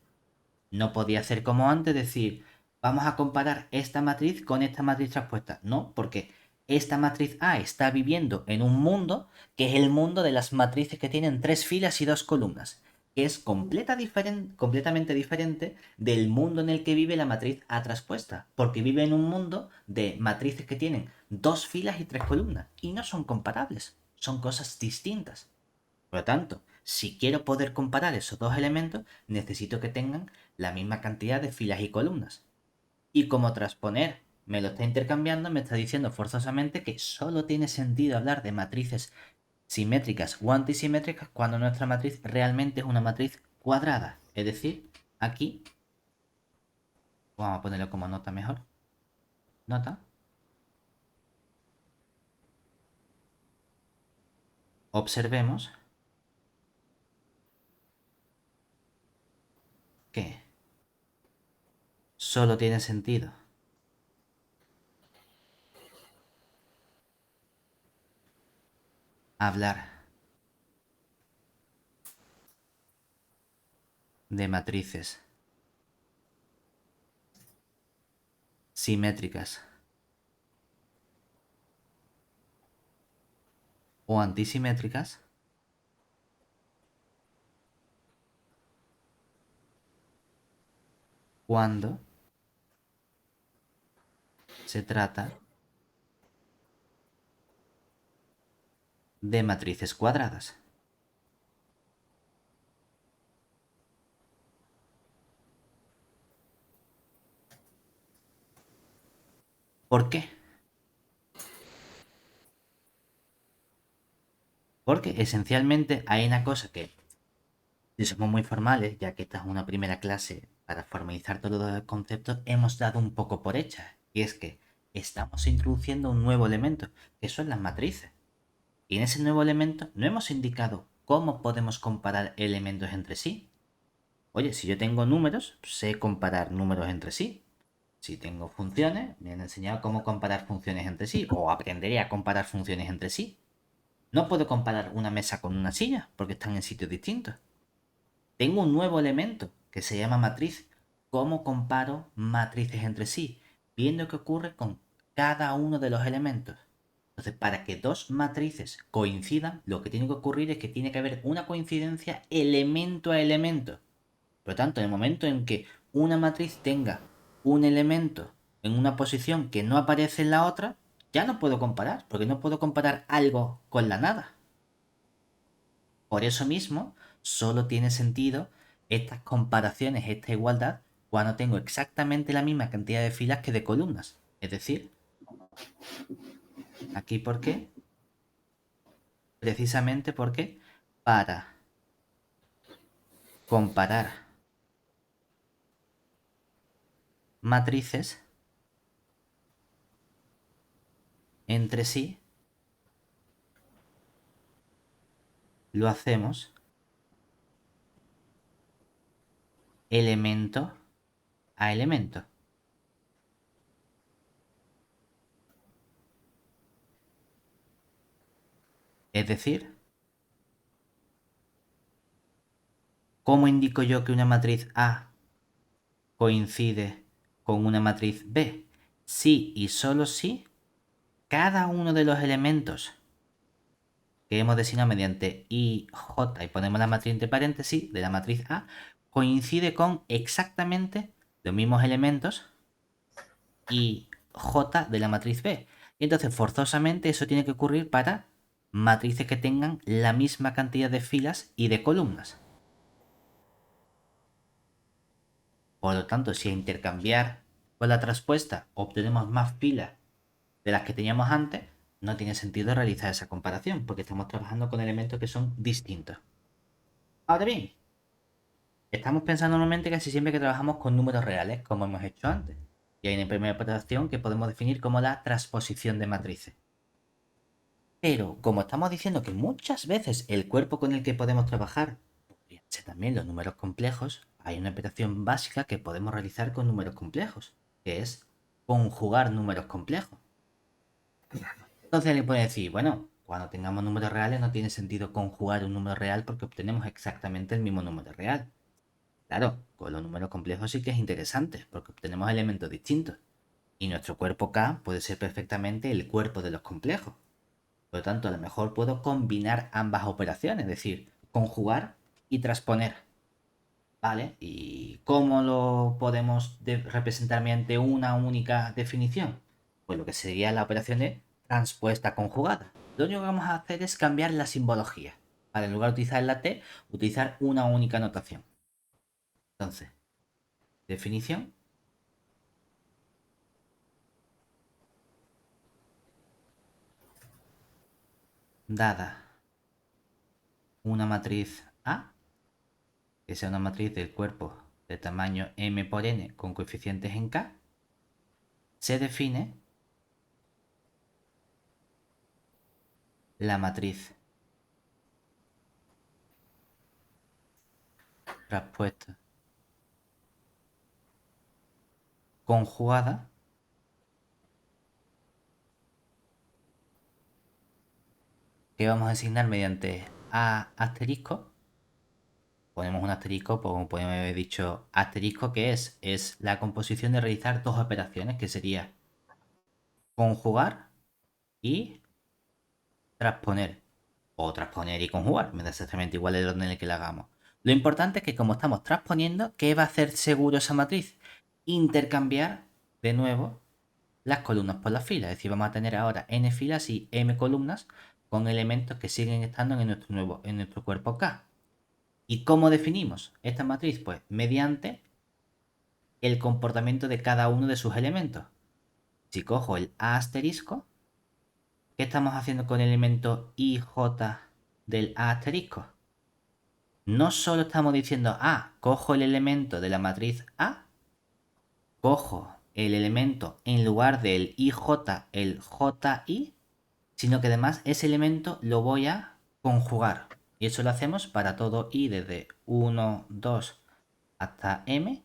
No podía ser como antes decir, vamos a comparar esta matriz con esta matriz transpuesta. No, porque esta matriz A está viviendo en un mundo que es el mundo de las matrices que tienen 3 filas y 2 columnas, que es completamente diferente del mundo en el que vive la matriz A transpuesta, porque vive en un mundo de matrices que tienen 2 filas y 3 columnas, y no son comparables, son cosas distintas. Por lo tanto, si quiero poder comparar esos dos elementos, necesito que tengan la misma cantidad de filas y columnas. Y como transponer me lo está intercambiando, me está diciendo forzosamente que solo tiene sentido hablar de matrices simétricas o antisimétricas cuando nuestra matriz realmente es una matriz cuadrada. Es decir, aquí, vamos a ponerlo como nota mejor. Nota. Observemos que solo tiene sentido hablar de matrices simétricas o antisimétricas cuando se trata de matrices cuadradas. ¿Por qué? Porque esencialmente hay una cosa que, si somos muy formales, ya que esta es una primera clase para formalizar todos los conceptos, hemos dado un poco por hecha. Y es que estamos introduciendo un nuevo elemento, que son las matrices. Y en ese nuevo elemento no hemos indicado cómo podemos comparar elementos entre sí. Oye, si yo tengo números, sé comparar números entre sí. Si tengo funciones, me han enseñado cómo comparar funciones entre sí, o aprenderé a comparar funciones entre sí. No puedo comparar una mesa con una silla, porque están en sitios distintos. Tengo un nuevo elemento que se llama matriz. ¿Cómo comparo matrices entre sí? Viendo qué ocurre con cada uno de los elementos. Entonces, para que dos matrices coincidan, lo que tiene que ocurrir es que tiene que haber una coincidencia elemento a elemento. Por lo tanto, en el momento en que una matriz tenga un elemento en una posición que no aparece en la otra, ya no puedo comparar, porque no puedo comparar algo con la nada. Por eso mismo, solo tiene sentido estas comparaciones, esta igualdad, cuando tengo exactamente la misma cantidad de filas que de columnas. Es decir, aquí ¿por qué? Precisamente porque para comparar matrices entre sí, lo hacemos elemento a elemento. Es decir, ¿cómo indico yo que una matriz A coincide con una matriz B? Si y solo si cada uno de los elementos que hemos designado mediante I, J y ponemos la matriz entre paréntesis de la matriz A coincide con exactamente los mismos elementos y J de la matriz B. Y entonces forzosamente eso tiene que ocurrir para matrices que tengan la misma cantidad de filas y de columnas. Por lo tanto, si a intercambiar con la transpuesta obtenemos más filas de las que teníamos antes, no tiene sentido realizar esa comparación, porque estamos trabajando con elementos que son distintos. Ahora bien, Estamos pensando normalmente casi siempre que trabajamos con números reales, como hemos hecho antes. Y hay una primera operación que podemos definir como la transposición de matrices. Pero como estamos diciendo que muchas veces el cuerpo con el que podemos trabajar podrían ser también los números complejos, hay una operación básica que podemos realizar con números complejos, que es conjugar números complejos. Entonces le puede decir, bueno, cuando tengamos números reales no tiene sentido conjugar un número real porque obtenemos exactamente el mismo número real. Claro, con los números complejos sí que es interesante porque obtenemos elementos distintos. Y nuestro cuerpo K puede ser perfectamente el cuerpo de los complejos. Por lo tanto, a lo mejor puedo combinar ambas operaciones, es decir, conjugar y transponer. ¿Vale? ¿Y cómo lo podemos representar mediante una única definición? Pues lo que sería la operación de transpuesta conjugada. Lo único que vamos a hacer es cambiar la simbología. ¿Vale? En lugar de utilizar la T, utilizar una única notación. Entonces, definición. Dada una matriz A, que sea una matriz del cuerpo de tamaño m por n con coeficientes en K, se define la matriz transpuesta conjugada que vamos a asignar mediante A asterisco. Ponemos un asterisco, como podemos haber dicho asterisco, que es la composición de realizar dos operaciones, que sería conjugar y transponer. O transponer y conjugar, me da exactamente igual el orden en el que la hagamos. Lo importante es que como estamos transponiendo, ¿qué va a hacer seguro esa matriz? Intercambiar de nuevo las columnas por las filas. Es decir, vamos a tener ahora n filas y m columnas con elementos que siguen estando en nuestro cuerpo K. ¿Y cómo definimos esta matriz? Pues mediante el comportamiento de cada uno de sus elementos. Si cojo el A asterisco, ¿qué estamos haciendo con el elemento IJ del A asterisco? No solo estamos diciendo, cojo el elemento de la matriz A, cojo el elemento en lugar del IJ, el JI, sino que además ese elemento lo voy a conjugar. Y eso lo hacemos para todo I desde 1, 2 hasta M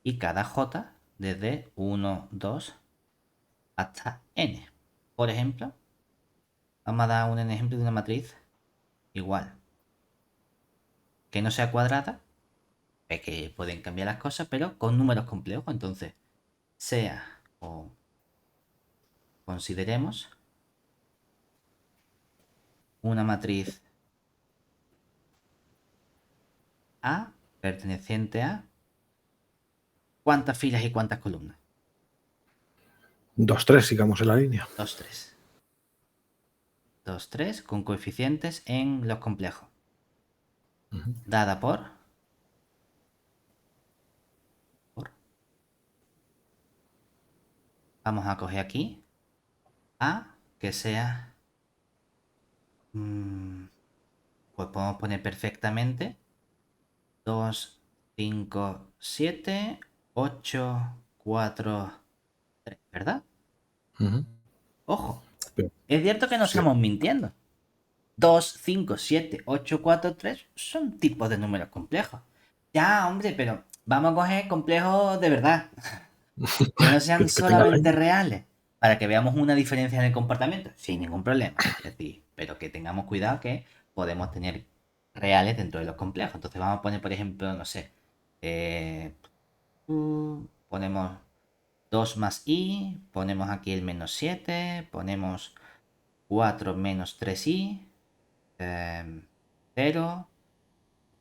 y cada J desde 1, 2 hasta N. Por ejemplo, vamos a dar un ejemplo de una matriz igual. Que no sea cuadrada, es que pueden cambiar las cosas, pero con números complejos. Entonces, sea o consideremos una matriz A perteneciente a ¿cuántas filas y cuántas columnas? 2, 3, sigamos en la línea. 2, 3. 2, 3 con coeficientes en los complejos. Dada por vamos a coger aquí A que sea pues podemos poner perfectamente 2, 5, 7, 8, 4, 3, ¿verdad? Ojo, Pero, es cierto que no sí. estamos mintiendo. 2, 5, 7, 8, 4, 3 son tipos de números complejos. Ya, hombre, pero vamos a coger complejos de verdad, que no sean Pero que tenga solamente rango. reales, para que veamos una diferencia en el comportamiento, sin ningún problema. Es decir, pero que tengamos cuidado que podemos tener reales dentro de los complejos. Entonces vamos a poner, por ejemplo, no sé, ponemos 2 más i, ponemos aquí el menos 7, ponemos 4 menos 3i, 0,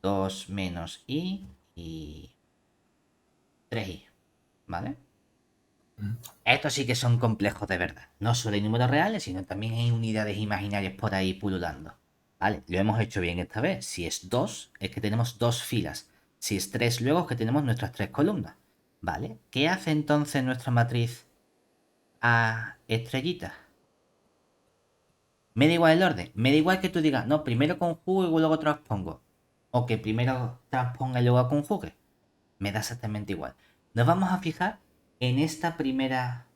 2 menos i y 3i, ¿vale? Estos sí que son complejos de verdad. No solo hay números reales, sino también hay unidades imaginarias por ahí pululando. ¿Vale? Lo hemos hecho bien esta vez. Si es 2, es que tenemos dos filas. Si es 3, luego es que tenemos nuestras tres columnas. ¿Vale? ¿Qué hace entonces nuestra matriz A estrellita? Me da igual el orden. Me da igual que tú digas, no, primero conjugo y luego transpongo. o que primero transponga y luego conjugue. Me da exactamente igual. Nos vamos a fijar en esta primera...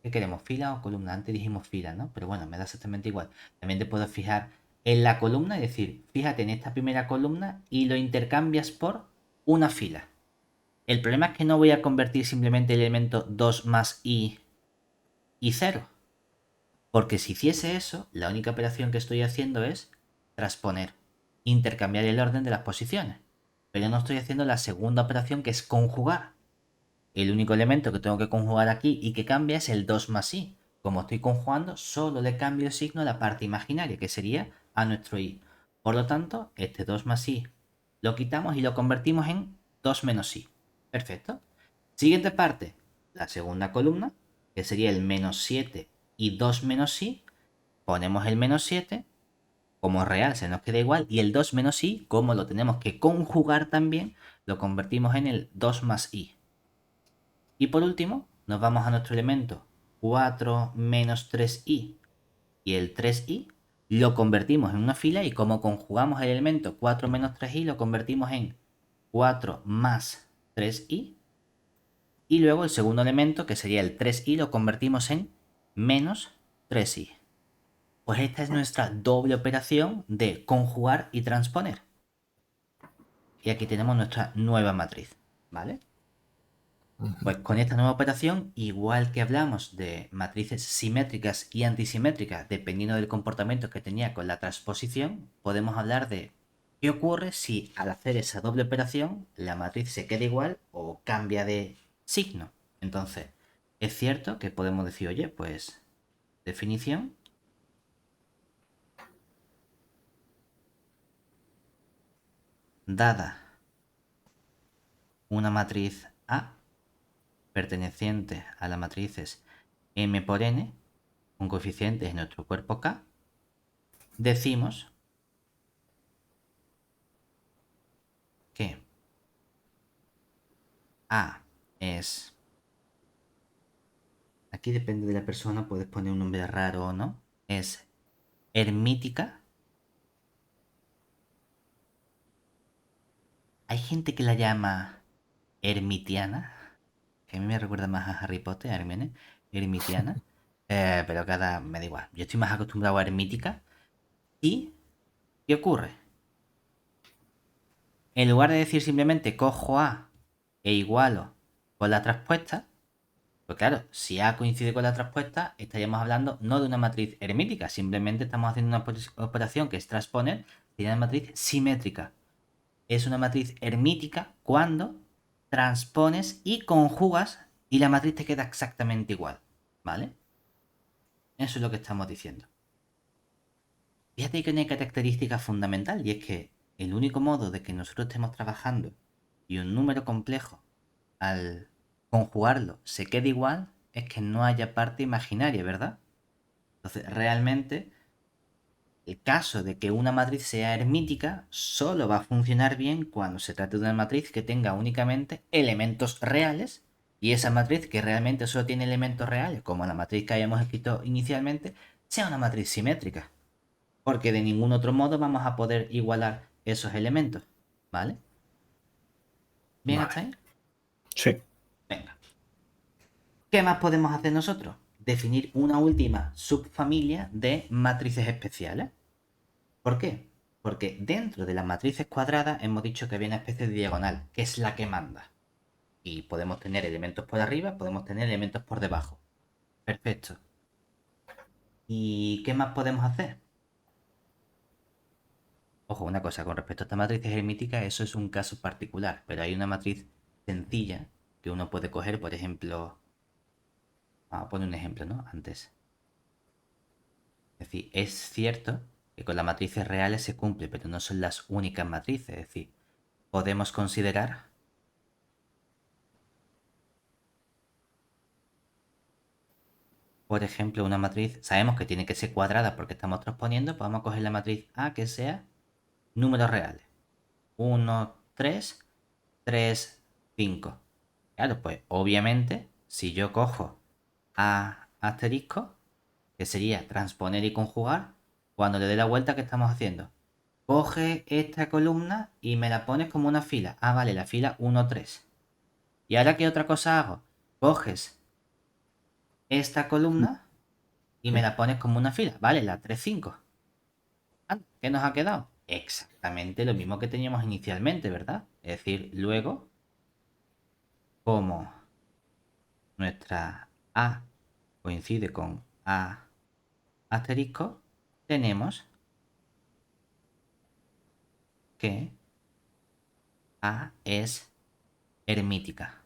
¿Qué queremos? ¿Fila o columna? Antes dijimos fila, ¿no? Pero bueno, me da exactamente igual. También te puedo fijar en la columna, es decir, fíjate en esta primera columna y lo intercambias por una fila. El problema es que no voy a convertir simplemente el elemento 2 más y 0. Porque si hiciese eso, la única operación que estoy haciendo es transponer, intercambiar el orden de las posiciones. Pero no estoy haciendo la segunda operación, que es conjugar. El único elemento que tengo que conjugar aquí y que cambia es el 2 más i. Como estoy conjugando, solo le cambio el signo a la parte imaginaria, que sería a nuestro i. Por lo tanto, este 2 más i lo quitamos y lo convertimos en 2 menos i. Perfecto. Siguiente parte, la segunda columna, que sería el menos 7 y 2 menos i. Ponemos el menos 7, como real se nos queda igual, y el 2 menos i, como lo tenemos que conjugar también, lo convertimos en el 2 más i. Y por último, nos vamos a nuestro elemento 4 menos 3i. Y el 3i lo convertimos en una fila y como conjugamos el elemento 4 menos 3i, lo convertimos en 4 más 3i. Y luego el segundo elemento, que sería el 3i, lo convertimos en menos 3i. Pues esta es nuestra doble operación de conjugar y transponer. Y aquí tenemos nuestra nueva matriz, ¿vale? Pues con esta nueva operación, igual que hablamos de matrices simétricas y antisimétricas, dependiendo del comportamiento que tenía con la transposición, podemos hablar de qué ocurre si al hacer esa doble operación la matriz se queda igual o cambia de signo. Entonces, es cierto que podemos decir, oye, pues definición, dada una matriz A perteneciente a las matrices M por N, un coeficiente en nuestro cuerpo K, decimos que A es... Aquí depende de la persona, puedes poner un nombre raro o no. Es hermítica. Hay gente que la llama ermitiana, que a mí me recuerda más a Harry Potter, a Hermione, ermitiana. Pero me da igual. Yo estoy más acostumbrado a hermítica. ¿Y qué ocurre? En lugar de decir simplemente cojo A e igualo con la traspuesta, pues claro, si A coincide con la traspuesta, estaríamos hablando no de una matriz hermítica, simplemente estamos haciendo una operación que es transponer de una matriz simétrica. Es una matriz hermítica cuando transpones y conjugas y la matriz te queda exactamente igual, ¿vale? Eso es lo que estamos diciendo. Fíjate que hay una característica fundamental y es que el único modo de que nosotros estemos trabajando y un número complejo al conjugarlo se quede igual es que no haya parte imaginaria, ¿verdad? Entonces, realmente, el caso de que una matriz sea hermítica solo va a funcionar bien cuando se trate de una matriz que tenga únicamente elementos reales y esa matriz que realmente solo tiene elementos reales, como la matriz que hayamos escrito inicialmente, sea una matriz simétrica. Porque de ningún otro modo vamos a poder igualar esos elementos, ¿vale? ¿Bien hasta Vale. ahí? Sí. Venga. ¿Qué más podemos hacer nosotros? Definir una última subfamilia de matrices especiales. ¿Por qué? Porque dentro de las matrices cuadradas hemos dicho que había una especie de diagonal, que es la que manda. Y podemos tener elementos por arriba, podemos tener elementos por debajo. Perfecto. ¿Y qué más podemos hacer? Ojo, una cosa, con respecto a esta matriz hermítica, eso es un caso particular, pero hay una matriz sencilla que uno puede coger, por ejemplo, vamos a poner un ejemplo, ¿no? Antes. Es decir, es cierto que con las matrices reales se cumple, pero no son las únicas matrices. Es decir, podemos considerar, por ejemplo, una matriz, sabemos que tiene que ser cuadrada porque estamos transponiendo, pues vamos a coger la matriz A que sea números reales. 1, 3, 3, 5. Claro, pues obviamente, si yo cojo A asterisco, que sería transponer y conjugar, cuando le dé la vuelta, ¿qué estamos haciendo? Coge esta columna y me la pones como una fila. Ah, vale, la fila 1, 3. ¿Y ahora qué otra cosa hago? Coges esta columna y me Sí. la pones como una fila. Vale, la 3, 5. ¿Qué nos ha quedado? Exactamente lo mismo que teníamos inicialmente, ¿verdad? Es decir, luego, como nuestra A coincide con A asterisco, tenemos que A es hermítica.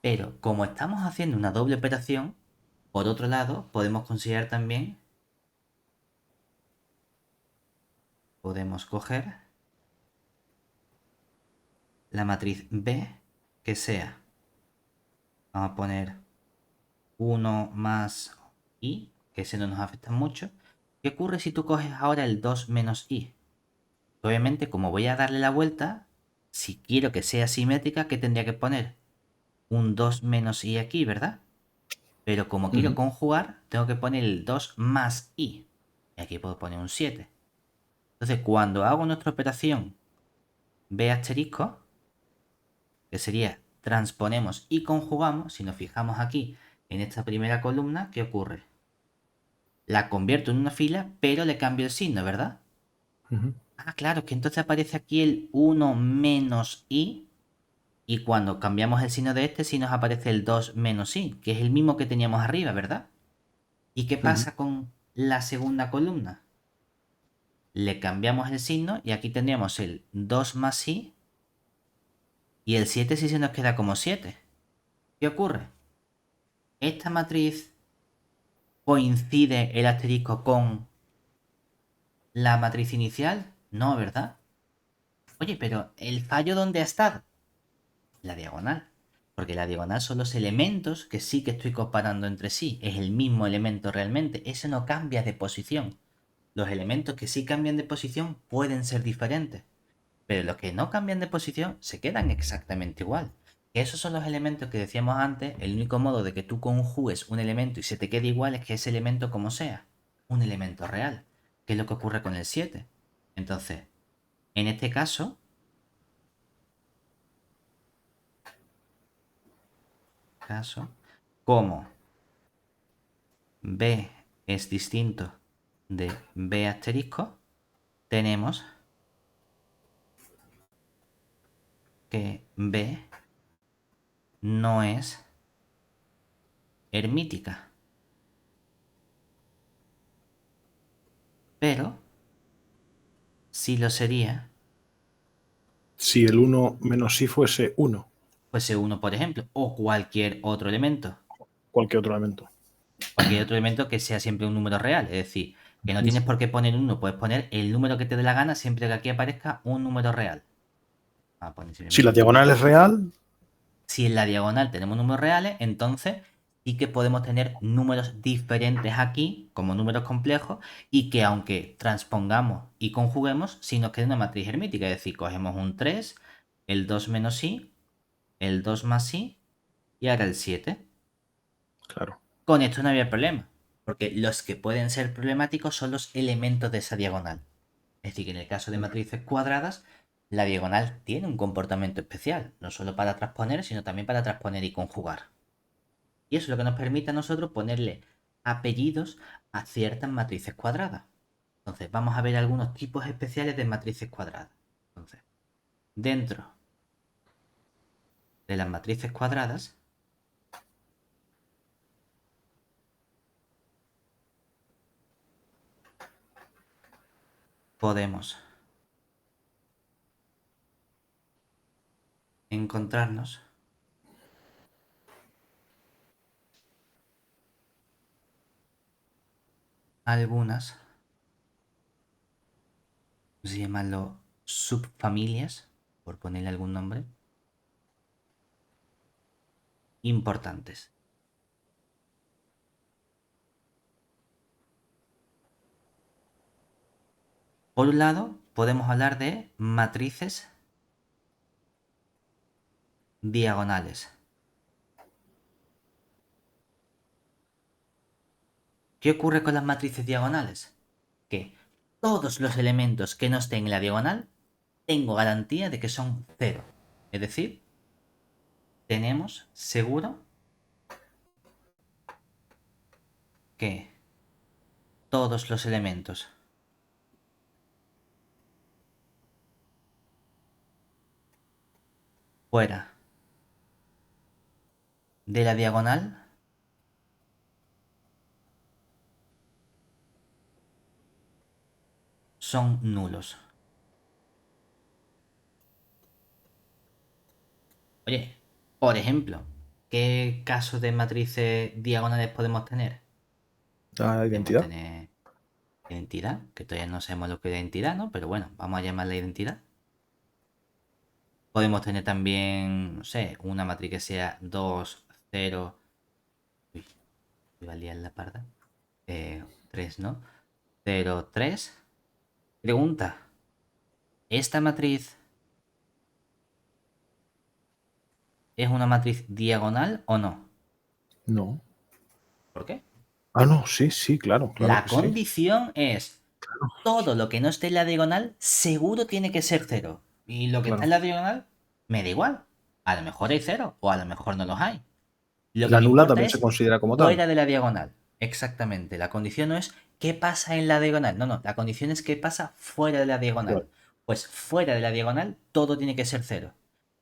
Pero como estamos haciendo una doble operación, por otro lado, podemos considerar también, podemos coger la matriz B que sea, vamos a poner 1 más i, que ese no nos afecta mucho. ¿Qué ocurre si tú coges ahora el 2 menos i? Obviamente, como voy a darle la vuelta, si quiero que sea simétrica, ¿qué tendría que poner? Un 2 menos i aquí, ¿verdad? Pero como quiero Ujú. conjugar, tengo que poner el 2 más i. Y aquí puedo poner un 7. Entonces, cuando hago nuestra operación b asterisco, que sería transponemos y conjugamos, si nos fijamos aquí en esta primera columna, ¿qué ocurre? La convierto en una fila, pero le cambio el signo, ¿verdad? Ujú. Ah, claro, que entonces aparece aquí el 1 menos i, y cuando cambiamos el signo de este, sí nos aparece el 2 menos i, que es el mismo que teníamos arriba, ¿verdad? ¿Y qué Ujú. pasa con la segunda columna? Le cambiamos el signo y aquí tendríamos el 2 más i, y el 7 sí se nos queda como 7. ¿Qué ocurre? Esta matriz coincide el asterisco con la matriz inicial. No, ¿verdad? Oye, pero ¿el fallo dónde ha estado? La diagonal. Porque la diagonal son los elementos que sí que estoy comparando entre sí. Es el mismo elemento realmente. Ese no cambia de posición. Los elementos que sí cambian de posición pueden ser diferentes. Pero los que no cambian de posición se quedan exactamente igual. Esos son los elementos que decíamos antes. El único modo de que tú conjugues un elemento y se te quede igual es que ese elemento como sea. Un elemento real. Que es lo que ocurre con el 7. Entonces, en este caso, como B es distinto de B asterisco, tenemos que B no es hermítica. Pero sí lo sería Si el 1 menos i fuese 1, fuese 1, por ejemplo, o cualquier otro elemento. cualquier otro elemento. Cualquier otro elemento que sea siempre un número real. Es decir, que no Ujú. tienes por qué poner 1, puedes poner el número que te dé la gana siempre que aquí aparezca un número real. Vamos a poner Si la simplemente diagonal es real, si en la diagonal tenemos números reales, entonces sí que podemos tener números diferentes aquí, como números complejos, y que aunque transpongamos y conjuguemos, sí nos queda una matriz hermítica. Es decir, cogemos un 3, el 2 menos i, el 2 más i, y ahora el 7. claro. Con esto no había problema, porque los que pueden ser problemáticos son los elementos de esa diagonal. Es decir, que en el caso de matrices cuadradas, la diagonal tiene un comportamiento especial, no solo para transponer, sino también para transponer y conjugar. Y eso es lo que nos permite a nosotros ponerle apellidos a ciertas matrices cuadradas. Entonces, vamos a ver algunos tipos especiales de matrices cuadradas. Entonces, dentro de las matrices cuadradas, podemos encontrarnos algunas, se llaman subfamilias, por ponerle algún nombre, importantes. Por un lado, podemos hablar de matrices diagonales. ¿Qué ocurre con las matrices diagonales? Que todos los elementos que no estén en la diagonal, tengo garantía de que son cero. Es decir, tenemos seguro que todos los elementos fuera de la diagonal son nulos. Oye, por ejemplo, ¿qué casos de matrices diagonales podemos tener? La Podemos identidad. tener identidad, que todavía no sabemos lo que es identidad, ¿no? Pero bueno, vamos a llamarla identidad. Podemos tener también, no sé, una matriz que sea 2, 0. Uy, iba a liar la parda. 3, ¿no? 0, 3. Pregunta, ¿esta matriz es una matriz diagonal o no? No. ¿Por qué? Ah, no, sí, sí, claro, claro La que sí. condición es todo lo que no esté en la diagonal seguro tiene que ser cero. Y lo que está Claro. en la diagonal me da igual. A lo mejor hay cero o a lo mejor no los hay. Lo que La me nula importa también se es considera como tal. fuera de la diagonal. Exactamente. La condición no es qué pasa en la diagonal. No, no. La condición es qué pasa fuera de la diagonal. Claro. Pues fuera de la diagonal todo tiene que ser cero.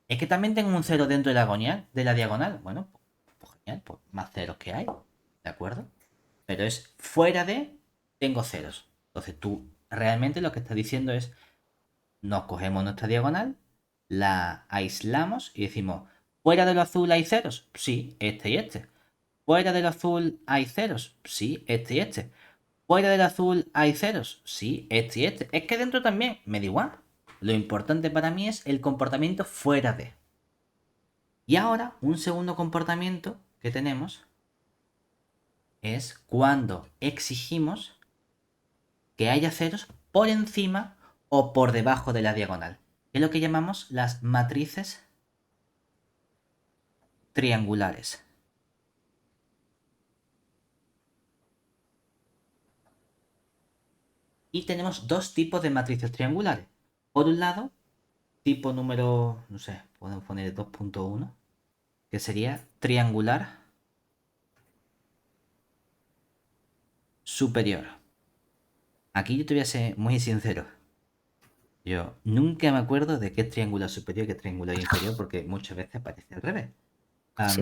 Es que también tengo un cero dentro de la diagonal. Bueno, pues genial. Pues más ceros que hay. ¿De acuerdo? Pero es fuera de, tengo ceros. Entonces tú realmente lo que estás diciendo es, nos cogemos nuestra diagonal, la aislamos y decimos, fuera de lo azul hay ceros. Sí, este y este. Fuera del azul hay ceros. Sí, este y este. Fuera del azul hay ceros. Sí, este y este. Es que dentro también, me da igual. Lo importante para mí es el comportamiento fuera de. Y ahora, un segundo comportamiento que tenemos es cuando exigimos que haya ceros por encima o por debajo de la diagonal. Es lo que llamamos las matrices triangulares. Y tenemos dos tipos de matrices triangulares. Por un lado, tipo número, no sé, podemos poner 2.1, que sería triangular superior. Aquí yo te voy a ser muy sincero. Yo nunca me acuerdo de qué es triangular superior y qué es triangular inferior, porque muchas veces aparece al revés. Sí.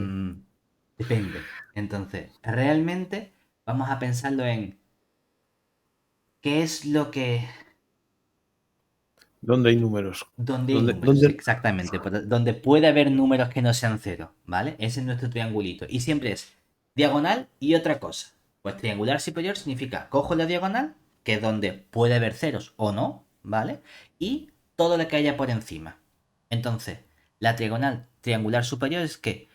Depende. Entonces, realmente vamos a pensarlo en qué es lo que... ¿Dónde hay números? Donde hay números, ¿Dónde? exactamente. Donde puede haber números que no sean cero, ¿vale? Ese es nuestro triangulito. Y siempre es diagonal y otra cosa. Pues triangular superior significa cojo la diagonal, que es donde puede haber ceros o no, ¿vale? Y todo lo que haya por encima. Entonces, la diagonal triangular superior es que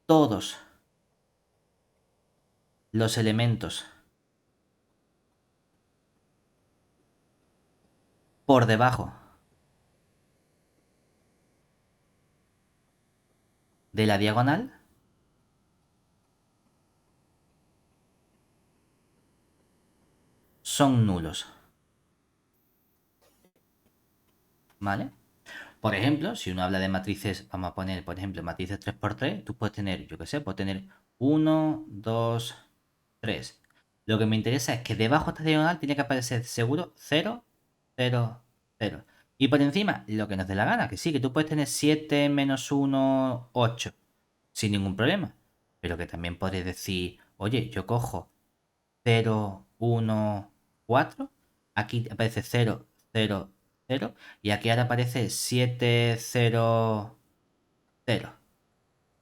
todos los elementos por debajo de la diagonal son nulos, ¿vale? Por ejemplo, si uno habla de matrices, vamos a poner, por ejemplo, matrices 3x3, tú puedes tener, yo qué sé, puedes tener 1, 2, 3. Lo que me interesa es que debajo de esta diagonal tiene que aparecer seguro 0, 0, 0. Y por encima, lo que nos dé la gana, que sí, que tú puedes tener 7 menos 1, 8, sin ningún problema. Pero que también podrías decir, oye, yo cojo 0, 1, 4. Aquí aparece 0, 0, 0. Y aquí ahora aparece 7, 0, 0.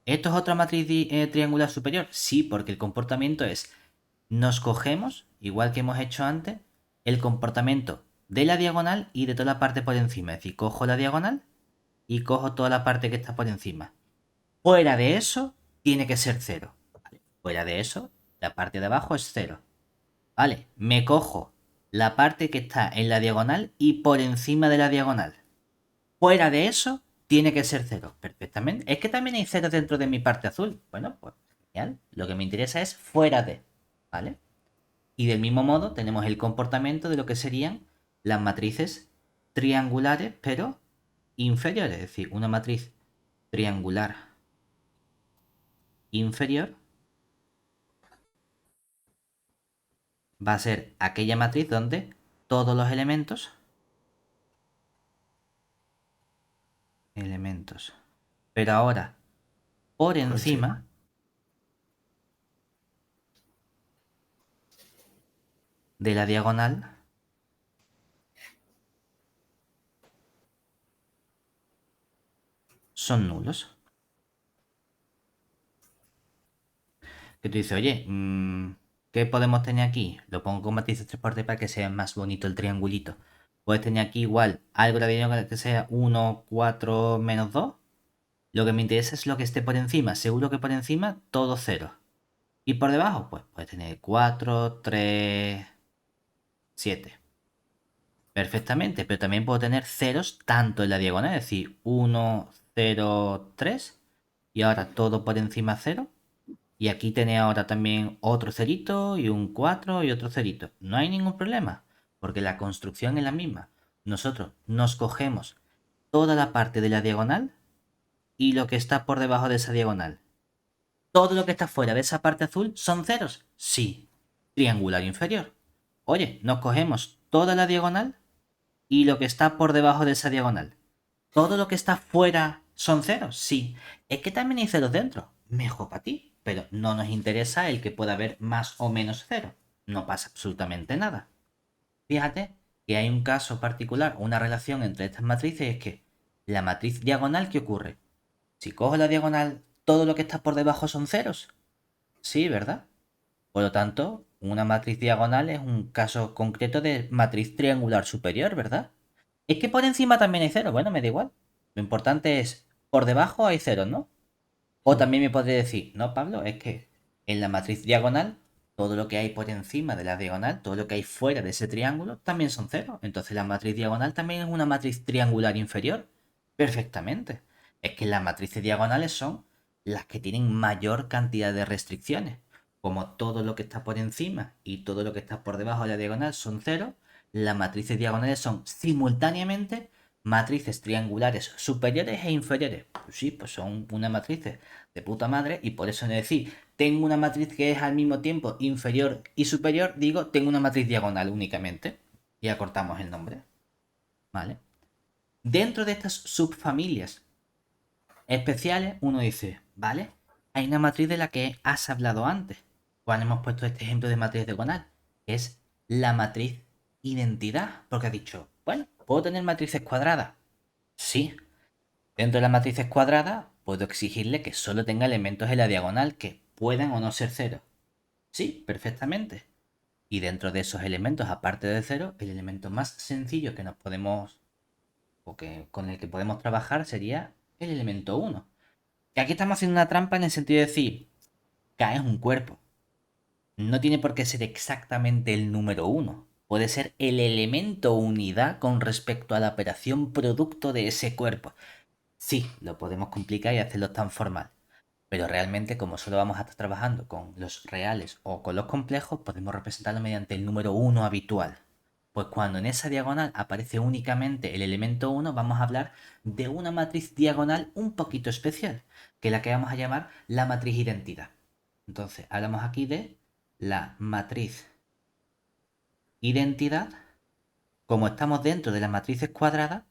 ¿Esto es otra matriz triangular superior? Sí, porque el comportamiento es, nos cogemos, igual que hemos hecho antes, el comportamiento de la diagonal y de toda la parte por encima. Es decir, cojo la diagonal y cojo toda la parte que está por encima. Fuera de eso, tiene que ser 0. ¿Vale? Fuera de eso, la parte de abajo es 0. Vale, me cojo la parte que está en la diagonal y por encima de la diagonal. Fuera de eso, tiene que ser cero. Perfectamente. Es que también hay ceros dentro de mi parte azul. Bueno, pues genial. Lo que me interesa es fuera de. ¿Vale? Y del mismo modo tenemos el comportamiento de lo que serían las matrices triangulares, pero inferiores. Es decir, una matriz triangular inferior va a ser aquella matriz donde todos los elementos, pero ahora por Por encima. encima de la diagonal son nulos. Que tú dices, oye, ¿qué podemos tener aquí? Lo pongo con matices 3 por 3 para que sea más bonito el triangulito. Puedes tener aquí igual algo de la diagonal que sea 1, 4, menos 2. Lo que me interesa es lo que esté por encima. Seguro que por encima todo cero. Y por debajo, pues puedes tener 4, 3, 7. Perfectamente, pero también puedo tener ceros tanto en la diagonal, es decir, 1, 0, 3. Y ahora todo por encima cero. Y aquí tenéis ahora también otro cerito y un 4 y otro cerito. No hay ningún problema, porque la construcción es la misma. Nosotros nos cogemos toda la parte de la diagonal y lo que está por debajo de esa diagonal. Todo lo que está fuera de esa parte azul son ceros. Sí. Triangular inferior. Oye, nos cogemos toda la diagonal y lo que está por debajo de esa diagonal. Todo lo que está fuera son ceros. Sí. Es que también hay ceros dentro. Mejor para ti. Pero no nos interesa el que pueda haber más o menos cero. No pasa absolutamente nada. Fíjate que hay un caso particular, una relación entre estas matrices, es que la matriz diagonal, ¿qué ocurre? Si cojo la diagonal, todo lo que está por debajo son ceros. Sí, ¿verdad? Por lo tanto, una matriz diagonal es un caso concreto de matriz triangular superior, ¿verdad? Es que por encima también hay ceros. Bueno, me da igual. Lo importante es, por debajo hay ceros, ¿no? O también me podría decir, no, Pablo, es que en la matriz diagonal, todo lo que hay por encima de la diagonal, todo lo que hay fuera de ese triángulo, también son ceros. Entonces la matriz diagonal también es una matriz triangular inferior. Perfectamente. Es que las matrices diagonales son las que tienen mayor cantidad de restricciones. Como todo lo que está por encima y todo lo que está por debajo de la diagonal son ceros, las matrices diagonales son simultáneamente matrices triangulares superiores e inferiores. Pues sí, pues son una matrices de puta madre y por eso no decir tengo una matriz que es al mismo tiempo inferior y superior, digo tengo una matriz diagonal únicamente y acortamos el nombre, ¿vale? Dentro de estas subfamilias especiales uno dice, ¿vale? Hay una matriz de la que has hablado antes, cuando hemos puesto este ejemplo de matriz diagonal, que es la matriz identidad, porque ha dicho, bueno, ¿puedo tener matrices cuadradas? Sí. Dentro de las matrices cuadradas, puedo exigirle que solo tenga elementos en la diagonal que puedan o no ser cero. Sí, perfectamente. Y dentro de esos elementos, aparte de cero, el elemento más sencillo que nos podemos, o que, con el que podemos trabajar sería el elemento uno. Que aquí estamos haciendo una trampa en el sentido de decir, K es un cuerpo. No tiene por qué ser exactamente el número uno. Puede ser el elemento unidad con respecto a la operación producto de ese cuerpo. Sí, lo podemos complicar y hacerlo tan formal. Pero realmente, como solo vamos a estar trabajando con los reales o con los complejos, podemos representarlo mediante el número uno habitual. Pues cuando en esa diagonal aparece únicamente el elemento uno, vamos a hablar de una matriz diagonal un poquito especial, que es la que vamos a llamar la matriz identidad. Entonces, hablamos aquí de la matriz identidad. Como estamos dentro de las matrices cuadradas,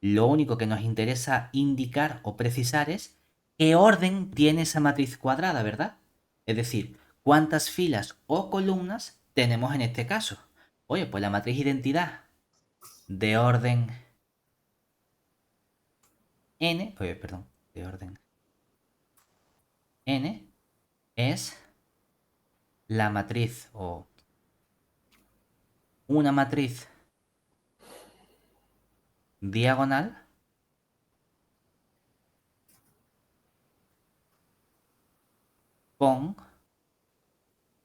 lo único que nos interesa indicar o precisar es qué orden tiene esa matriz cuadrada, ¿verdad? Es decir, cuántas filas o columnas tenemos en este caso. Oye, pues la matriz identidad de orden n, oye, perdón, de orden n es la matriz o una matriz diagonal con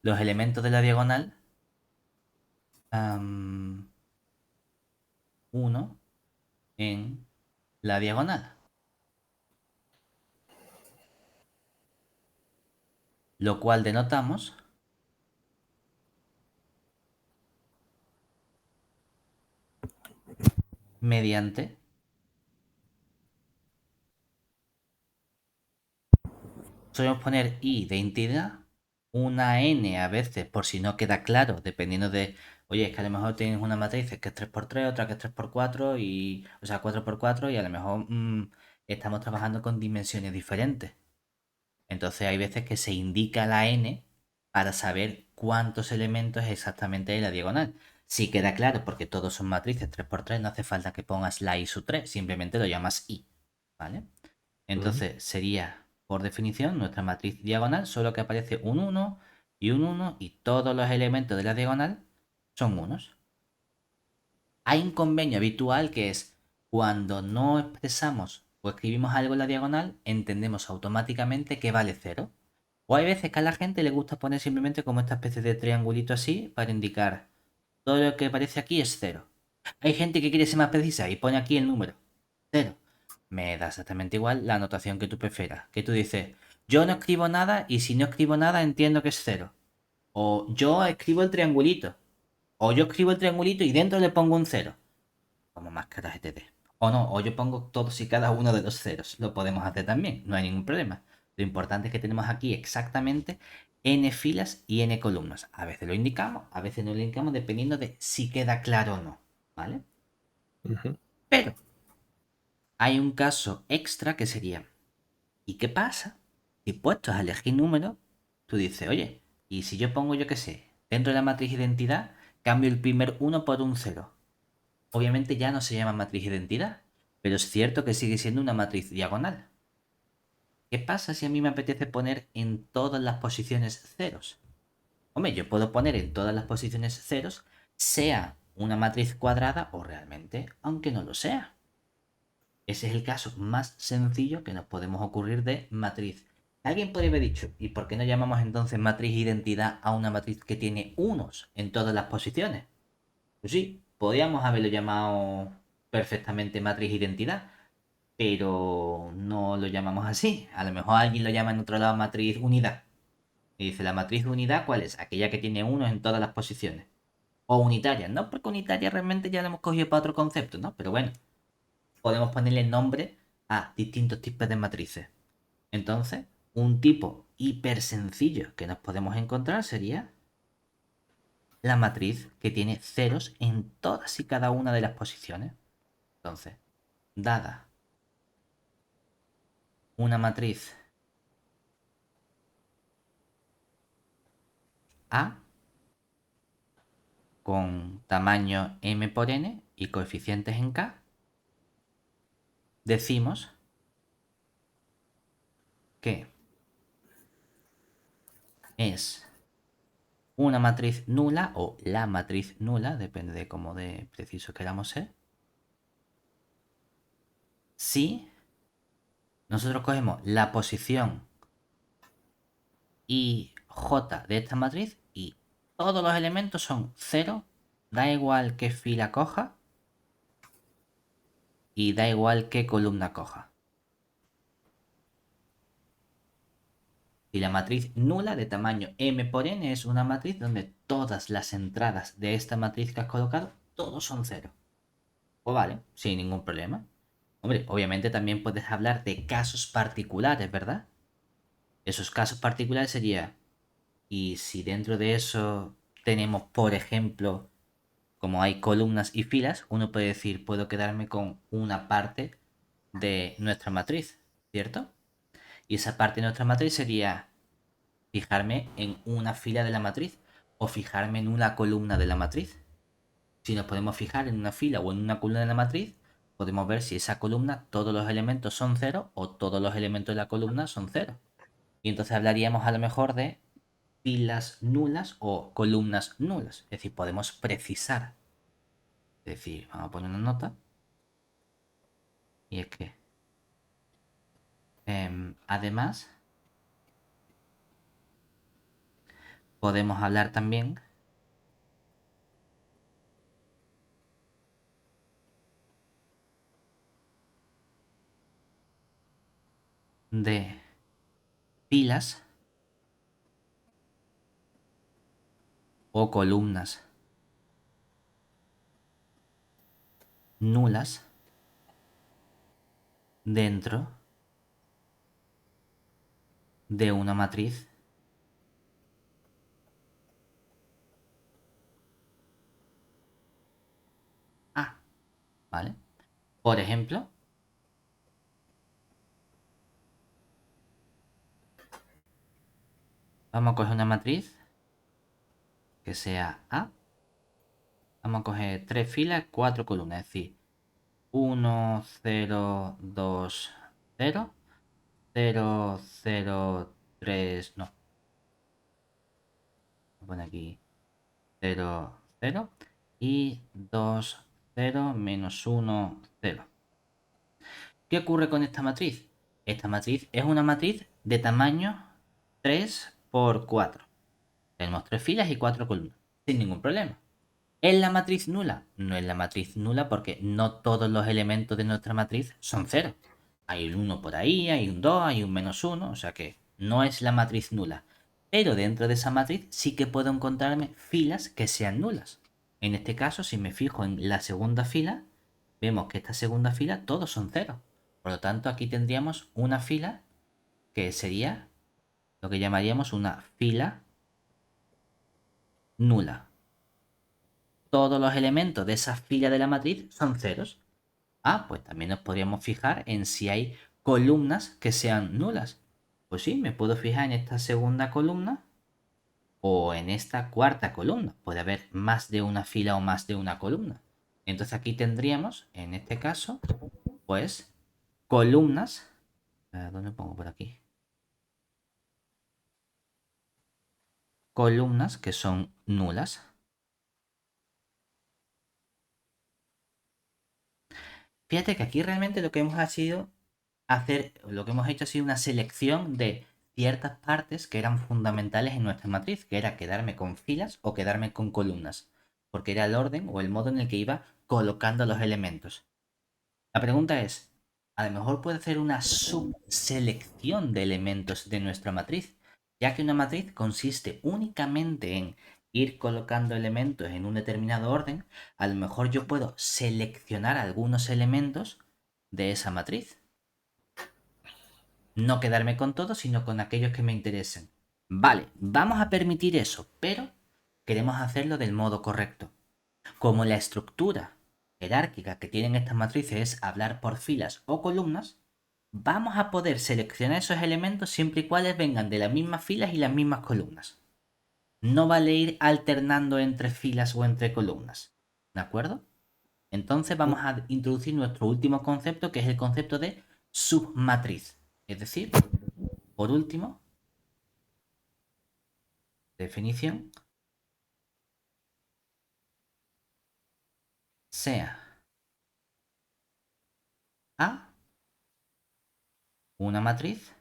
los elementos de la diagonal 1 en la diagonal. Lo cual denotamos mediante solemos poner i de entidad, una n a veces, por si no queda claro, dependiendo de, oye, es que a lo mejor tienes una matriz que es 3x3, otra que es 3x4, o sea, 4x4, y a lo mejor estamos trabajando con dimensiones diferentes. Entonces hay veces que se indica la n para saber cuántos elementos exactamente hay en la diagonal. Si queda claro, porque todos son matrices 3x3, no hace falta que pongas la i sub 3, simplemente lo llamas i, ¿vale? Ujú. Entonces sería, por definición, nuestra matriz diagonal, solo que aparece un 1 y un 1 y todos los elementos de la diagonal son unos. Hay un convenio habitual que es cuando no expresamos o escribimos algo en la diagonal, entendemos automáticamente que vale cero. O hay veces que a la gente le gusta poner simplemente como esta especie de triangulito así para indicar todo lo que aparece aquí es cero. Hay gente que quiere ser más precisa y pone aquí el número cero. Me da exactamente igual la anotación que tú prefieras. Que tú dices, yo no escribo nada y si no escribo nada entiendo que es cero. O yo escribo el triangulito. O yo escribo el triangulito y dentro le pongo un cero. Como más caras te dé. O no, o yo pongo todos y cada uno de los ceros. Lo podemos hacer también, no hay ningún problema. Lo importante es que tenemos aquí exactamente n filas y n columnas. A veces lo indicamos, a veces no lo indicamos, dependiendo de si queda claro o no. ¿Vale? Ujú. Pero hay un caso extra que sería, ¿y qué pasa? Si puestos a elegir números, tú dices, oye, ¿y si yo pongo, yo qué sé, dentro de la matriz identidad, cambio el primer uno por un cero? Obviamente ya no se llama matriz identidad, pero es cierto que sigue siendo una matriz diagonal. ¿Qué pasa si a mí me apetece poner en todas las posiciones ceros? Hombre, yo puedo poner en todas las posiciones ceros, sea una matriz cuadrada o realmente, aunque no lo sea. Ese es el caso más sencillo que nos podemos ocurrir de matriz. Alguien podría haber dicho, ¿y por qué no llamamos entonces matriz identidad a una matriz que tiene unos en todas las posiciones? Pues sí, podríamos haberlo llamado perfectamente matriz identidad, pero no lo llamamos así. A lo mejor alguien lo llama en otro lado matriz unidad. Y dice, ¿la matriz de unidad cuál es? Aquella que tiene unos en todas las posiciones. O unitaria, ¿no? Porque unitaria realmente ya lo hemos cogido para otro concepto, ¿no? Pero bueno, podemos ponerle nombre a distintos tipos de matrices. Entonces, un tipo hiper sencillo que nos podemos encontrar sería la matriz que tiene ceros en todas y cada una de las posiciones. Entonces, dada una matriz A con tamaño m por n y coeficientes en k, decimos que es una matriz nula o la matriz nula, depende de cómo de preciso queramos ser, si nosotros cogemos la posición y j de esta matriz y todos los elementos son cero, da igual qué fila coja y da igual qué columna coja. Y la matriz nula de tamaño m por n es una matriz donde todas las entradas de esta matriz que has colocado, todos son cero. Pues vale, sin ningún problema. Hombre, obviamente también puedes hablar de casos particulares, ¿verdad? Esos casos particulares sería, y si dentro de eso tenemos, por ejemplo, como hay columnas y filas, uno puede decir, puedo quedarme con una parte de nuestra matriz, ¿cierto? Y esa parte de nuestra matriz sería fijarme en una fila de la matriz o fijarme en una columna de la matriz. Si nos podemos fijar en una fila o en una columna de la matriz, podemos ver si esa columna todos los elementos son cero o todos los elementos de la columna son cero. Y entonces hablaríamos a lo mejor de filas nulas o columnas nulas. Es decir, podemos precisar. Es decir, vamos a poner una nota. Y es que, además, podemos hablar también de filas o columnas nulas dentro de una matriz A, ¿vale? Por ejemplo, vamos a coger una matriz que sea A. Vamos a coger 3 filas, 4 columnas, es decir, 1, 0, 2, 0, 0, 0, 3, no, voy a poner aquí 0, 0 y 2, 0, menos 1, 0. ¿Qué ocurre con esta matriz? Esta matriz es una matriz de tamaño 3 por 4. Tenemos 3 filas y 4 columnas, sin ningún problema. ¿Es la matriz nula? No es la matriz nula porque no todos los elementos de nuestra matriz son cero. Hay un 1 por ahí, hay un 2, hay un menos 1, o sea que no es la matriz nula. Pero dentro de esa matriz sí que puedo encontrarme filas que sean nulas. En este caso, si me fijo en la segunda fila, vemos que esta segunda fila todos son cero. Por lo tanto, aquí tendríamos una fila que sería lo que llamaríamos una fila nula. Todos los elementos de esa fila de la matriz son ceros. Ah, pues también nos podríamos fijar en si hay columnas que sean nulas. Pues sí, me puedo fijar en esta segunda columna o en esta cuarta columna. Puede haber más de una fila o más de una columna. Entonces aquí tendríamos, en este caso, pues columnas. ¿Dónde pongo por aquí? Columnas que son nulas. Fíjate que aquí realmente lo que lo que hemos hecho ha sido una selección de ciertas partes que eran fundamentales en nuestra matriz, que era quedarme con filas o quedarme con columnas, porque era el orden o el modo en el que iba colocando los elementos. La pregunta es, a lo mejor puede hacer una subselección de elementos de nuestra matriz, ya que una matriz consiste únicamente en ir colocando elementos en un determinado orden, a lo mejor yo puedo seleccionar algunos elementos de esa matriz. No quedarme con todos, sino con aquellos que me interesen. Vale, vamos a permitir eso, pero queremos hacerlo del modo correcto. Como la estructura jerárquica que tienen estas matrices es hablar por filas o columnas, vamos a poder seleccionar esos elementos siempre y cuando vengan de las mismas filas y las mismas columnas. No vale ir alternando entre filas o entre columnas. ¿De acuerdo? Entonces vamos a introducir nuestro último concepto, que es el concepto de submatriz. Es decir, por último, definición, sea A una matriz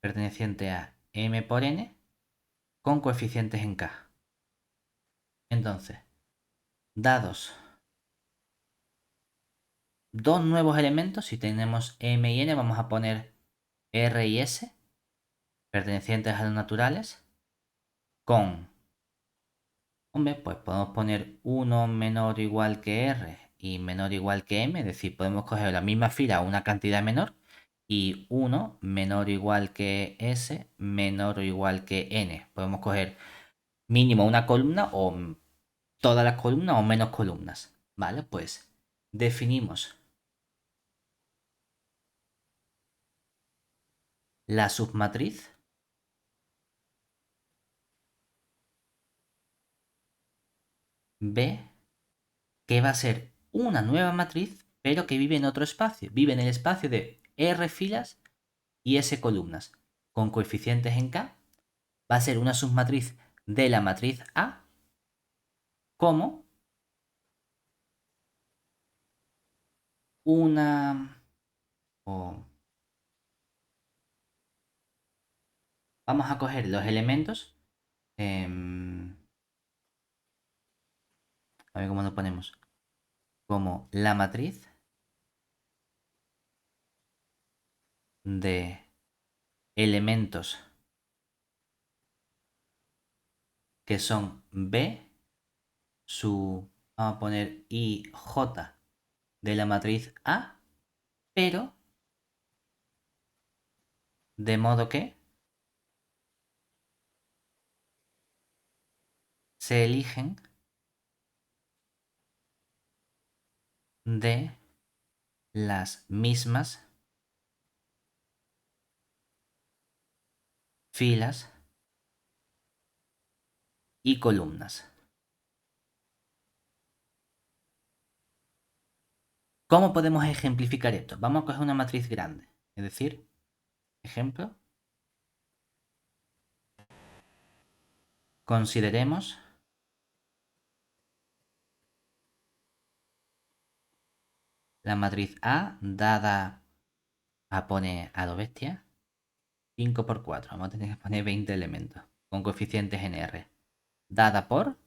perteneciente a M por N con coeficientes en K. Entonces, dados dos nuevos elementos, si tenemos M y N, vamos a poner R y S, pertenecientes a los naturales, con, hombre, pues podemos poner 1 menor o igual que R y menor o igual que M, es decir, podemos coger la misma fila a una cantidad menor, y 1 menor o igual que S, menor o igual que N. Podemos coger mínimo una columna o todas las columnas o menos columnas. ¿Vale? Pues definimos la submatriz B, que va a ser una nueva matriz, pero que vive en otro espacio. Vive en el espacio de R filas y S columnas, con coeficientes en K. Va a ser una submatriz de la matriz A como una... o vamos a coger los elementos. A ver cómo lo ponemos. Como la matriz de elementos que son B, vamos a poner IJ de la matriz A, pero de modo que se eligen de las mismas filas y columnas. ¿Cómo podemos ejemplificar esto? Vamos a coger una matriz grande. Es decir, ejemplo, consideremos la matriz A dada a poner a lo bestia 5 por 4. Vamos a tener que poner 20 elementos con coeficientes en R. Dada por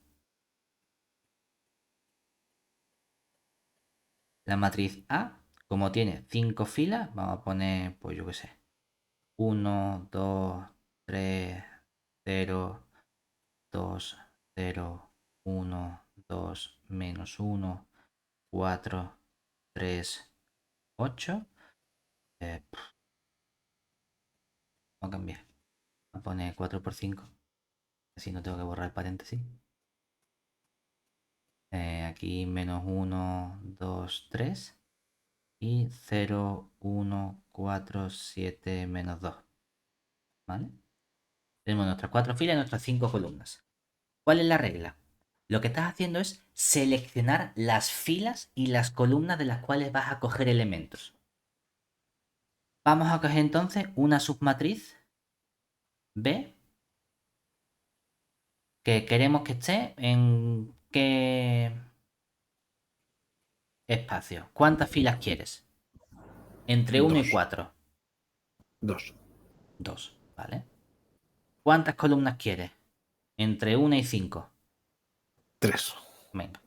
la matriz A, como tiene 5 filas, vamos a poner, pues yo qué sé, 1, 2, 3, 0, 2, 0, 1, 2, menos 1, 4, 3, 8. Vamos a cambiar. Vamos a poner 4 por 5. Así no tengo que borrar el paréntesis. Aquí menos 1, 2, 3. Y 0, 1, 4, 7, menos 2. ¿Vale? Tenemos nuestras 4 filas y nuestras 5 columnas. ¿Cuál es la regla? Lo que estás haciendo es seleccionar las filas y las columnas de las cuales vas a coger elementos. Vamos a coger entonces una submatriz B que queremos que esté en qué espacio. ¿Cuántas filas quieres? Entre 1 y 4. 2. 2, ¿vale? ¿Cuántas columnas quieres? Entre 1 y 5. 3. Venga.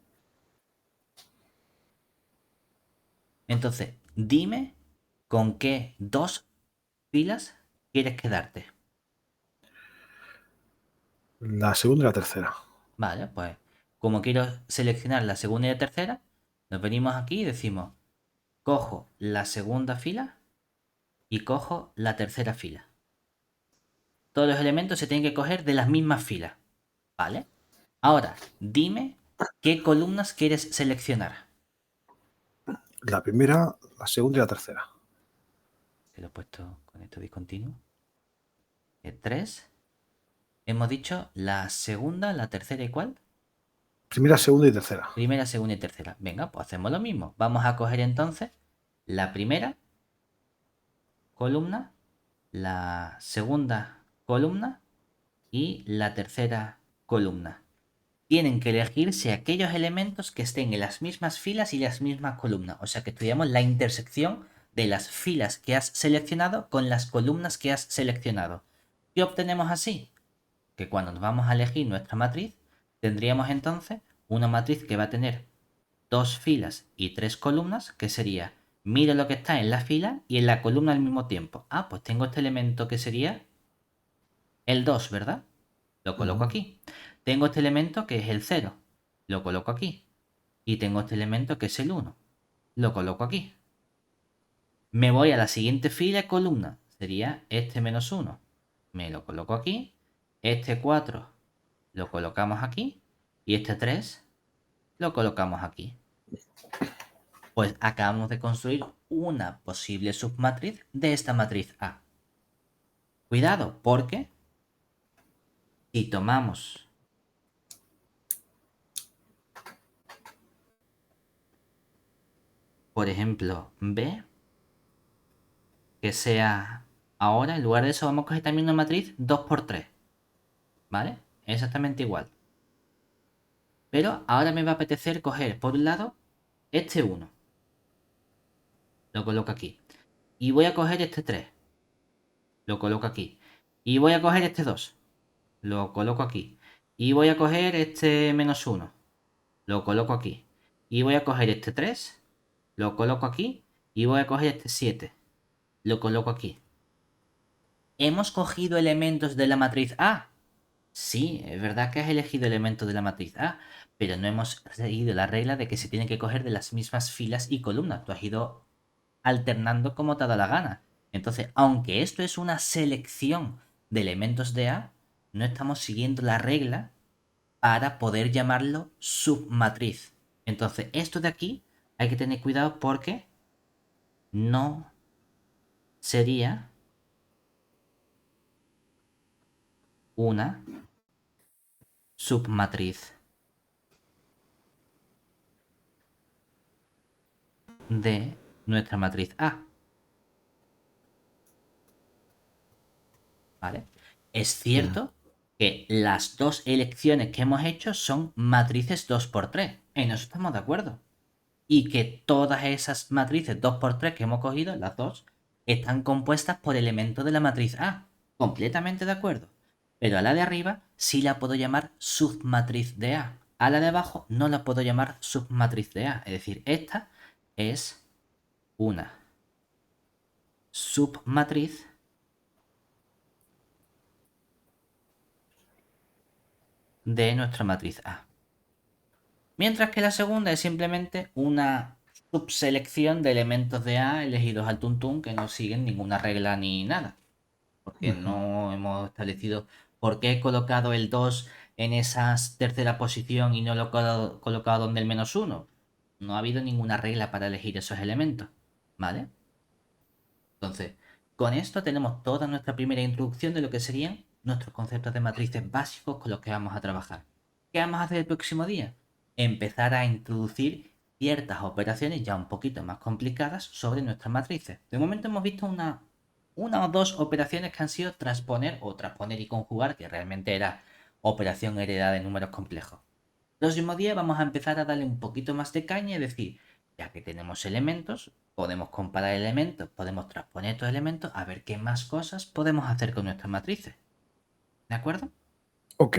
Entonces, dime con qué 2 filas quieres quedarte. La segunda y la tercera. Vale, pues como quiero seleccionar la segunda y la tercera, nos venimos aquí y decimos, cojo la segunda fila y cojo la tercera fila. Todos los elementos se tienen que coger de las mismas filas, ¿vale? Ahora, dime qué columnas quieres seleccionar. La primera, la segunda y la tercera. Se lo he puesto con esto discontinuo. 3. Hemos dicho la segunda, la tercera y ¿cuál? Primera, segunda y tercera. Primera, segunda y tercera. Venga, pues hacemos lo mismo. Vamos a coger entonces la primera columna, la segunda columna y la tercera columna. Tienen que elegirse aquellos elementos que estén en las mismas filas y las mismas columnas. O sea que estudiamos la intersección de las filas que has seleccionado con las columnas que has seleccionado. ¿Qué obtenemos así? Que cuando nos vamos a elegir nuestra matriz, tendríamos entonces una matriz que va a tener 2 filas y 3 columnas, que sería, mira lo que está en la fila y en la columna al mismo tiempo. Ah, pues tengo este elemento que sería el 2, ¿verdad? Lo coloco aquí. Tengo este elemento que es el 0. Lo coloco aquí. Y tengo este elemento que es el 1. Lo coloco aquí. Me voy a la siguiente fila y columna. Sería este menos 1. Me lo coloco aquí. Este 4 lo colocamos aquí. Y este 3 lo colocamos aquí. Pues acabamos de construir una posible submatriz de esta matriz A. Cuidado, porque si tomamos por ejemplo, B, que sea ahora, en lugar de eso, vamos a coger también una matriz 2 por 3. ¿Vale? Exactamente igual. Pero ahora me va a apetecer coger, por un lado, este 1. Lo coloco aquí. Y voy a coger este 3. Lo coloco aquí. Y voy a coger este 2. Lo coloco aquí. Y voy a coger este menos 1. Lo coloco aquí. Y voy a coger este 3. Lo coloco aquí. Y voy a coger este 7. Lo coloco aquí. ¿Hemos cogido elementos de la matriz A? Sí, es verdad que has elegido elementos de la matriz A, pero no hemos seguido la regla de que se tienen que coger de las mismas filas y columnas. Tú has ido alternando como te da la gana. Entonces, aunque esto es una selección de elementos de A, no estamos siguiendo la regla para poder llamarlo submatriz. Entonces, esto de aquí hay que tener cuidado porque no sería una submatriz de nuestra matriz A. ¿Vale? Es Mm. cierto que las dos elecciones que hemos hecho son matrices 2x3. En eso estamos de acuerdo. Y que todas esas matrices 2x3 que hemos cogido, las dos, están compuestas por elementos de la matriz A. Completamente de acuerdo. Pero a la de arriba sí la puedo llamar submatriz de A. A la de abajo no la puedo llamar submatriz de A. Es decir, esta es una submatriz de nuestra matriz A. Mientras que la segunda es simplemente una subselección de elementos de A elegidos al tuntún que no siguen ninguna regla ni nada. Porque Ujú. no hemos establecido por qué he colocado el 2 en esa tercera posición y no lo he colocado donde el -1. No ha habido ninguna regla para elegir esos elementos. ¿Vale? Entonces, con esto tenemos toda nuestra primera introducción de lo que serían nuestros conceptos de matrices básicos con los que vamos a trabajar. ¿Qué vamos a hacer el próximo día? Empezar a introducir ciertas operaciones ya un poquito más complicadas sobre nuestras matrices. De momento hemos visto una o dos operaciones que han sido transponer o transponer y conjugar, que realmente era operación heredada de números complejos. Próximo día vamos a empezar a darle un poquito más de caña y decir, ya que tenemos elementos, podemos comparar elementos, podemos transponer estos elementos a ver qué más cosas podemos hacer con nuestras matrices. ¿De acuerdo? Ok.